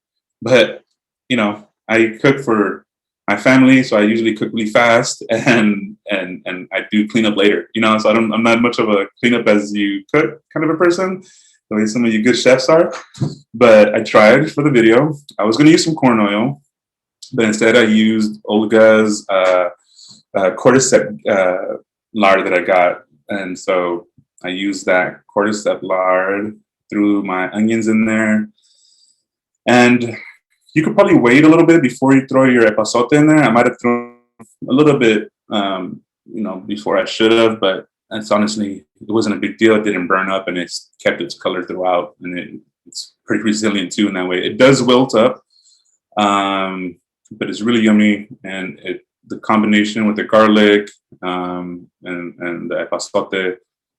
But you know, I cook for my family, so I usually cook really fast, and I do clean up later. You know, so I'm not much of a cleanup as you cook kind of a person, the way some of you good chefs are. But I tried for the video. I was going to use some corn oil, but instead I used Olga's cordyceps lard that I got. And so I used that cordyceps lard, threw my onions in there. And you could probably wait a little bit before you throw your epazote in there. I might have thrown a little bit, you know, before I should have, but it's honestly, it wasn't a big deal. It didn't burn up, and it's kept its color throughout. And it's pretty resilient too in that way. It does wilt up, but it's really yummy. And the combination with the garlic and the epazote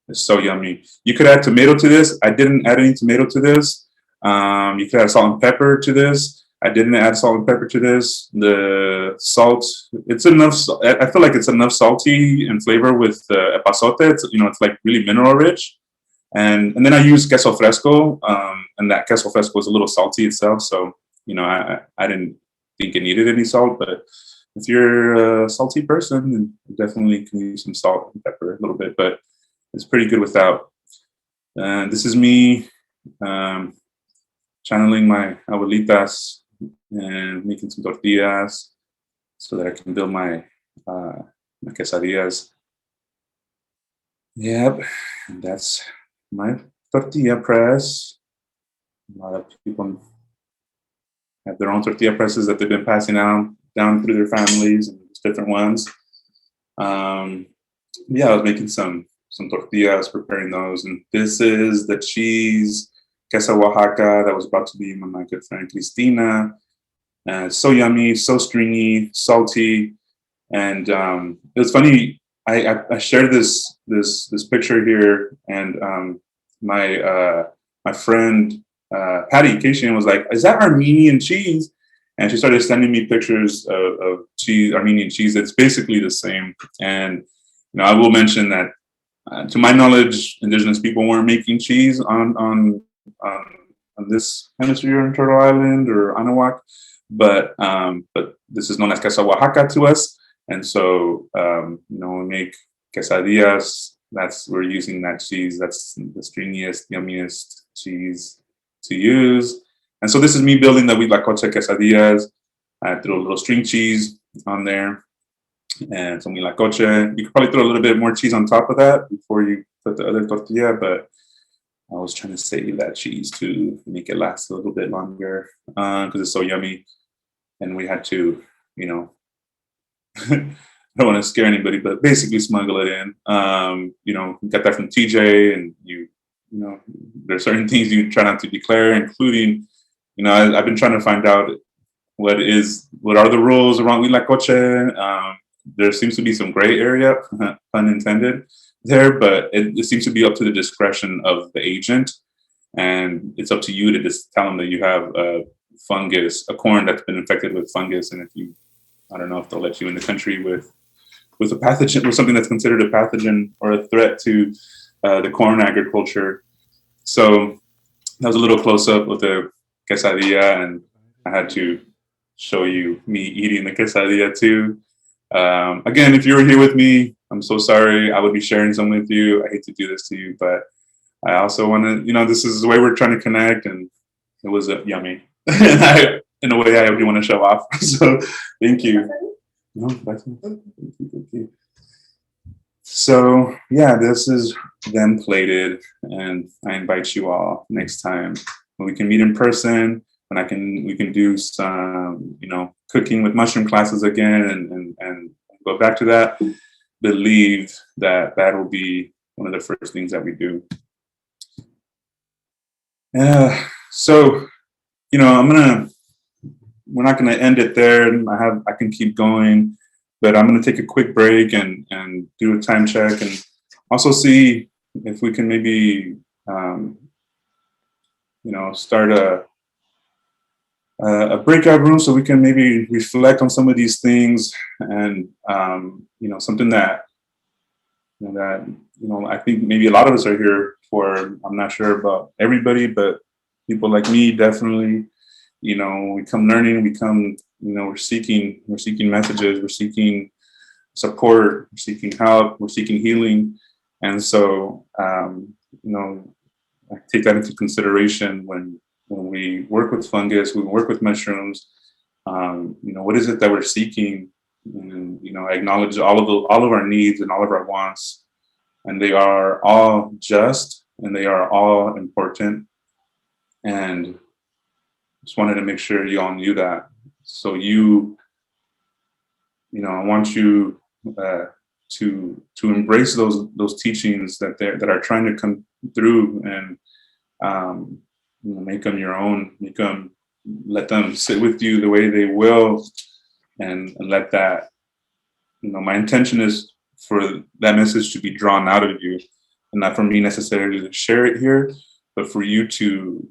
is so yummy. You could add tomato to this. I didn't add any tomato to this. You could add salt and pepper to this. I didn't add salt and pepper to this. The salt, it's enough. I feel like it's enough salty and flavor with the epazote. You know, it's like really mineral rich. And then I use queso fresco, and that queso fresco is a little salty itself. So, you know, I didn't think it needed any salt, but if you're a salty person, then you definitely can use some salt and pepper a little bit, but it's pretty good without. This is me channeling my abuelitas and making some tortillas so that I can build my quesadillas. Yep, and that's my tortilla press. A lot of people have their own tortilla presses that they've been passing down through their families and different ones. Yeah, I was making some tortillas, preparing those. And this is the cheese, queso Oaxaca, that was about to be my good friend Cristina. So yummy, so stringy, salty. And it was funny, I shared this picture here, and my friend Patty Cation was like, "Is that Armenian cheese?" And she started sending me pictures of cheese, Armenian cheese. It's basically the same. And you know, I will mention that, to my knowledge, indigenous people weren't making cheese on this hemisphere in Turtle Island or Anahuac, but this is known as queso Oaxaca to us. And so, you know, we make quesadillas. We're using that cheese. That's the stringiest, yummiest cheese to use. And so this is me building the Huitlacoche quesadillas. I threw a little string cheese on there and some Huitlacoche. You could probably throw a little bit more cheese on top of that before you put the other tortilla, but I was trying to save that cheese to make it last a little bit longer because it's so yummy. And we had to, you know, I don't want to scare anybody, but basically smuggle it in. You know, got that from TJ, and you know, there's certain things you try not to declare, including, you know, I've been trying to find out what are the rules around Huitlacoche. There seems to be some gray area, pun intended, there, but it seems to be up to the discretion of the agent, and it's up to you to just tell them that you have a fungus, a corn that's been infected with fungus, and if you, I don't know if they'll let you in the country with a pathogen, with something that's considered a pathogen or a threat to the corn agriculture. So that was a little close up with the quesadilla, and I had to show you me eating the quesadilla too. Again, if you were here with me, I'm so sorry. I would be sharing some with you. I hate to do this to you, but I also want to, you know, this is the way we're trying to connect, and it was yummy. In a way I really want to show off. So thank you. No, thank you. So yeah, this is them plated, and I invite you all next time when we can meet in person, and we can do some, you know, cooking with mushroom classes again, and go back to that. Believe that will be one of the first things that we do. So, you know, we're not gonna end it there. I can keep going, but I'm gonna take a quick break and do a time check, and also see if we can maybe, you know, start a breakout room so we can maybe reflect on some of these things, and you know, something that I think maybe a lot of us are here for. I'm not sure about everybody, but people like me definitely. You know, we come learning, you know, we're seeking messages, we're seeking support, we're seeking help, we're seeking healing, and so you know, I take that into consideration when we work with fungus, we work with mushrooms. You know, what is it that we're seeking? And, you know, acknowledge all of our needs and all of our wants, and they are all just, and they are all important. And just wanted to make sure you all knew that. So you know, I want you to embrace those teachings that are trying to come through, and you know, make them your own, let them sit with you the way they will, and let that, you know, my intention is for that message to be drawn out of you, and not for me necessarily to share it here, but for you to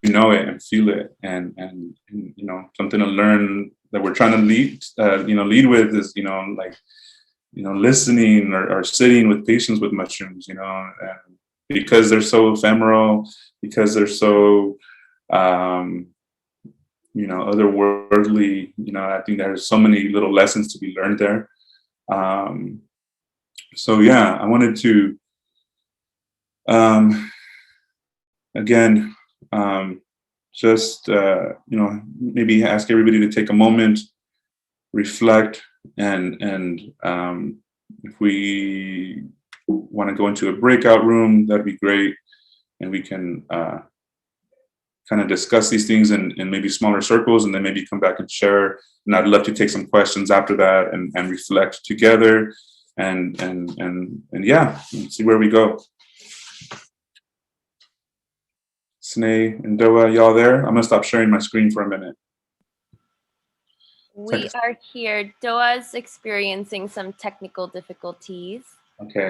know it and feel it, and you know, something to learn that we're trying to lead with is, you know, like, you know, listening or sitting with patients with mushrooms, you know, and because they're so ephemeral, because they're so you know, otherworldly, you know, I think there's so many little lessons to be learned there. So yeah, I wanted to again, just you know, maybe ask everybody to take a moment, reflect, and if we want to go into a breakout room, that'd be great, and we can kind of discuss these things in maybe smaller circles, and then maybe come back and share. And I'd love to take some questions after that, and reflect together, and yeah, see where we go. Sneh and Doa, y'all there? I'm gonna stop sharing my screen for a minute. We are here. Doa's experiencing some technical difficulties. Okay.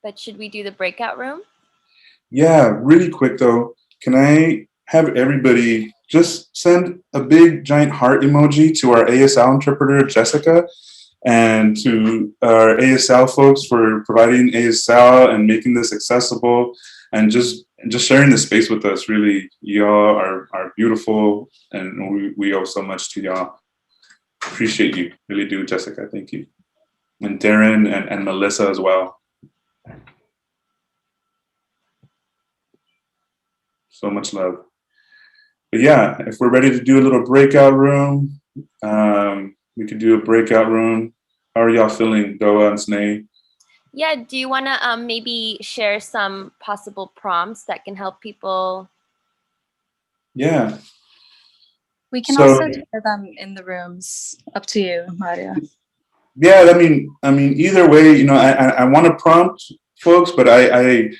But should we do the breakout room? Yeah, really quick though. Can I have everybody just send a big giant heart emoji to our ASL interpreter, Jessica, and to our ASL folks for providing ASL and making this accessible, and just just sharing the space with us. Really, y'all are beautiful, and we owe so much to y'all. Appreciate you, really do, Jessica. Thank you, and Darren and Melissa as well. So much love. But yeah, if we're ready to do a little breakout room, we could do a breakout room. How are y'all feeling, Doa and Sneh? Yeah, do you want to maybe share some possible prompts that can help people? Yeah. We can also share them in the rooms. Up to you, Maria. Yeah, I mean, either way, you know, I want to prompt folks, but I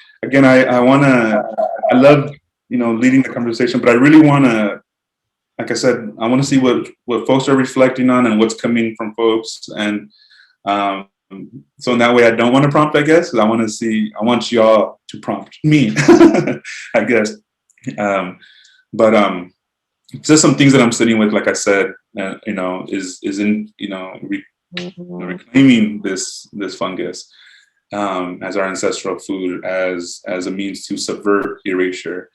love, you know, leading the conversation, but I really want to, like I said, I want to see what folks are reflecting on and what's coming from folks. And so in that way, I don't want to prompt, I guess, because I want y'all to prompt me, I guess. But just some things that I'm sitting with, like I said, you know, is in, you know, reclaiming this fungus as our ancestral food, as a means to subvert erasure.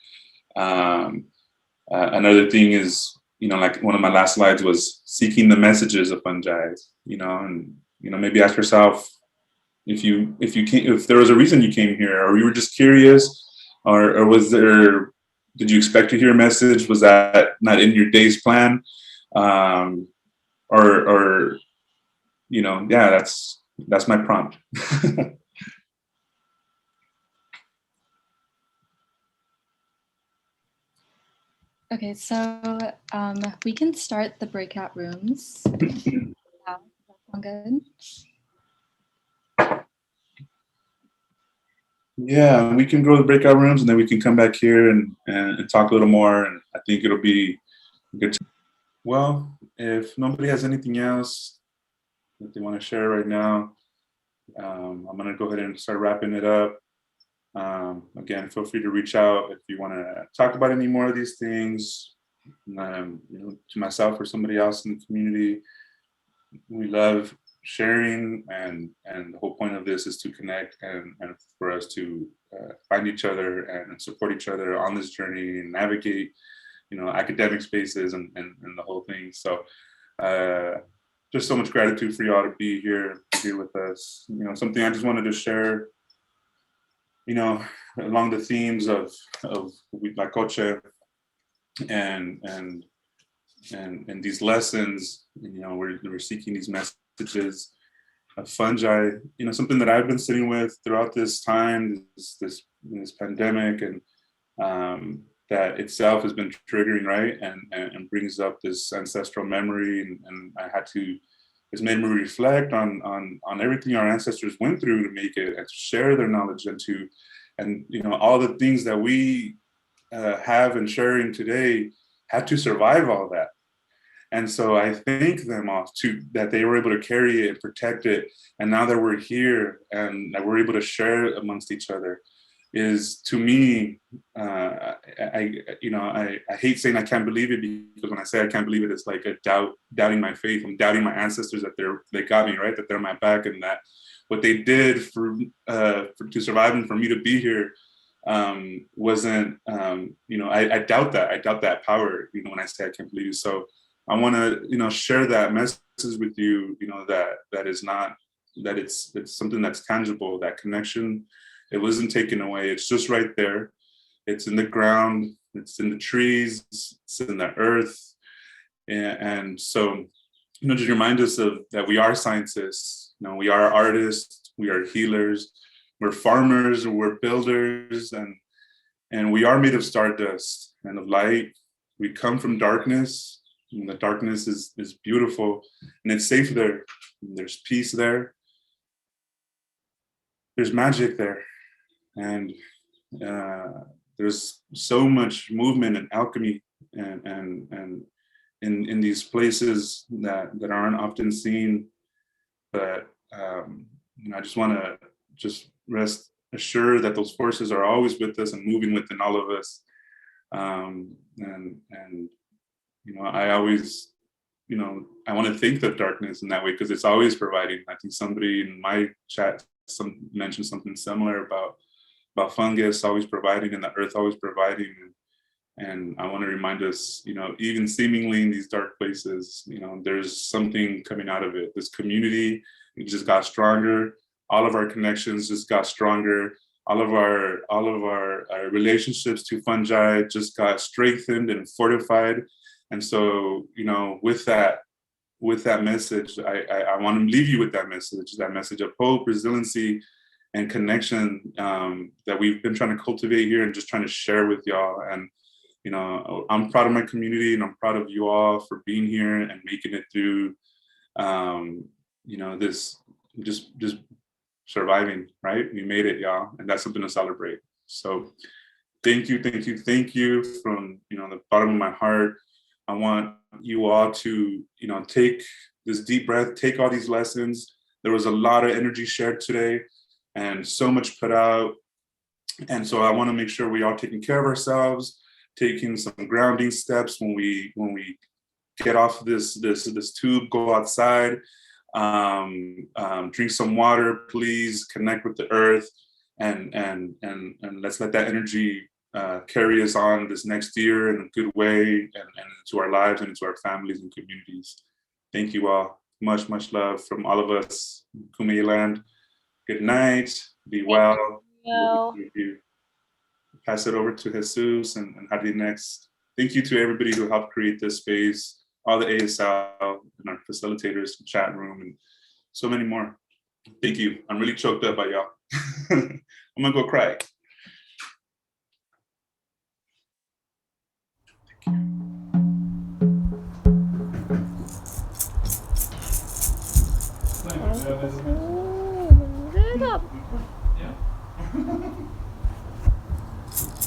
Another thing is, you know, like one of my last slides was seeking the messages of fungi, you know, and, you know, maybe ask yourself if there was a reason you came here, or you were just curious, or did you expect to hear a message? Was that not in your day's plan? Or you know, yeah, that's my prompt. Okay, so we can start the breakout rooms. That sound good? Yeah, we can go to the breakout rooms, and then we can come back here and talk a little more. And I think it'll be good. Well, if nobody has anything else that they want to share right now, I'm going to go ahead and start wrapping it up. Again, feel free to reach out if you want to talk about any more of these things, you know, to myself or somebody else in the community. We love sharing, and the whole point of this is to connect and for us to find each other and support each other on this journey and navigate, you know, academic spaces and the whole thing. So just so much gratitude for y'all to be here with us. You know, something I just wanted to share, you know, along the themes of Huitlacoche and these lessons, you know, we're seeking these messages of fungi, you know, something that I've been sitting with throughout this time, this pandemic, and that itself has been triggering, right? And brings up this ancestral memory, and it's made me reflect on everything our ancestors went through to make it, and to share their knowledge, and you know, all the things that we have and sharing today had to survive all that. And so I thank them all that they were able to carry it and protect it. And now that we're here and that we're able to share it amongst each other, is, to me, I hate saying I can't believe it, because when I say I can't believe it, it's like a doubting my faith. I'm doubting my ancestors that they got me, right? That they're my back, and that what they did to survive and for me to be here wasn't, you know, I doubt that. I doubt that power, you know, when I say I can't believe it. So I want to, you know, share that message with you, you know, that is not, that it's something that's tangible, that connection. It wasn't taken away. It's just right there. It's in the ground. It's in the trees. It's in the earth. And so, you know, just remind us that we are scientists. You know, we are artists. We are healers. We're farmers. We're builders, and we are made of stardust and of light. We come from darkness, and the darkness is beautiful, and it's safe there. There's peace there. There's magic there. And there's so much movement and alchemy and in these places that aren't often seen. But you know, I just want to rest assured that those forces are always with us and moving within all of us. And you know, I always, you know, I want to think of darkness in that way, because it's always providing. I think somebody in my chat mentioned something similar about about fungus always providing and the earth always providing. And I want to remind us, you know, even seemingly in these dark places, you know, there's something coming out of it. This community, it just got stronger. All of our connections just got stronger. All of our relationships to fungi just got strengthened and fortified. And so, you know, with that message, I want to leave you with that message of hope, resiliency, and connection that we've been trying to cultivate here and just trying to share with y'all. And you know, I'm proud of my community and I'm proud of you all for being here and making it through, you know, this just surviving, right? We made it, y'all, and that's something to celebrate. So thank you from, you know, the bottom of my heart. I want you all to, you know, take this deep breath, take all these lessons. There was a lot of energy shared today and so much put out. And so I want to make sure we are taking care of ourselves, taking some grounding steps when we get off this tube, go outside, drink some water, please connect with the earth, and let's let that energy carry us on this next year in a good way and into our lives and into our families and communities. Thank you all. Much love from all of us. Kumeyaay land. Good night. Be well. Thank you. Pass it over to Jesus and Hadi next. Thank you to everybody who helped create this space, all the ASL and our facilitators, chat room, and so many more. Thank you. I'm really choked up by y'all. I'm gonna go cry.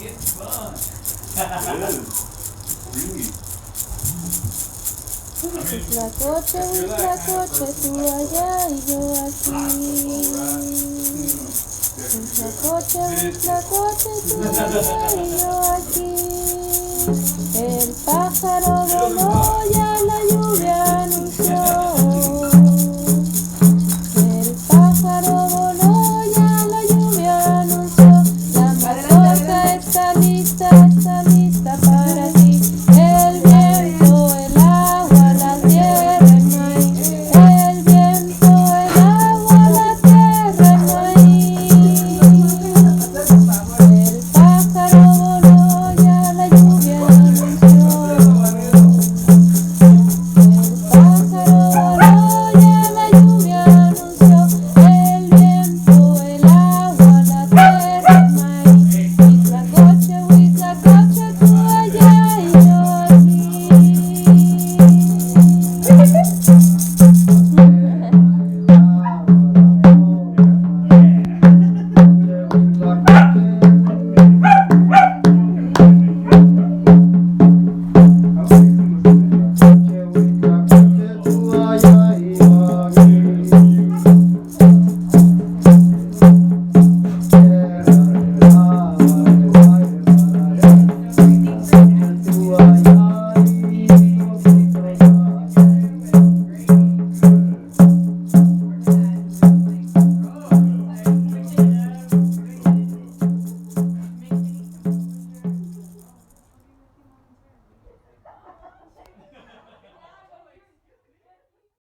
It's fun. It is. Really. Huitlacoche, Huitlacoche, tú allá y yo aquí. Huitlacoche, Huitlacoche, tú allá y yo aquí.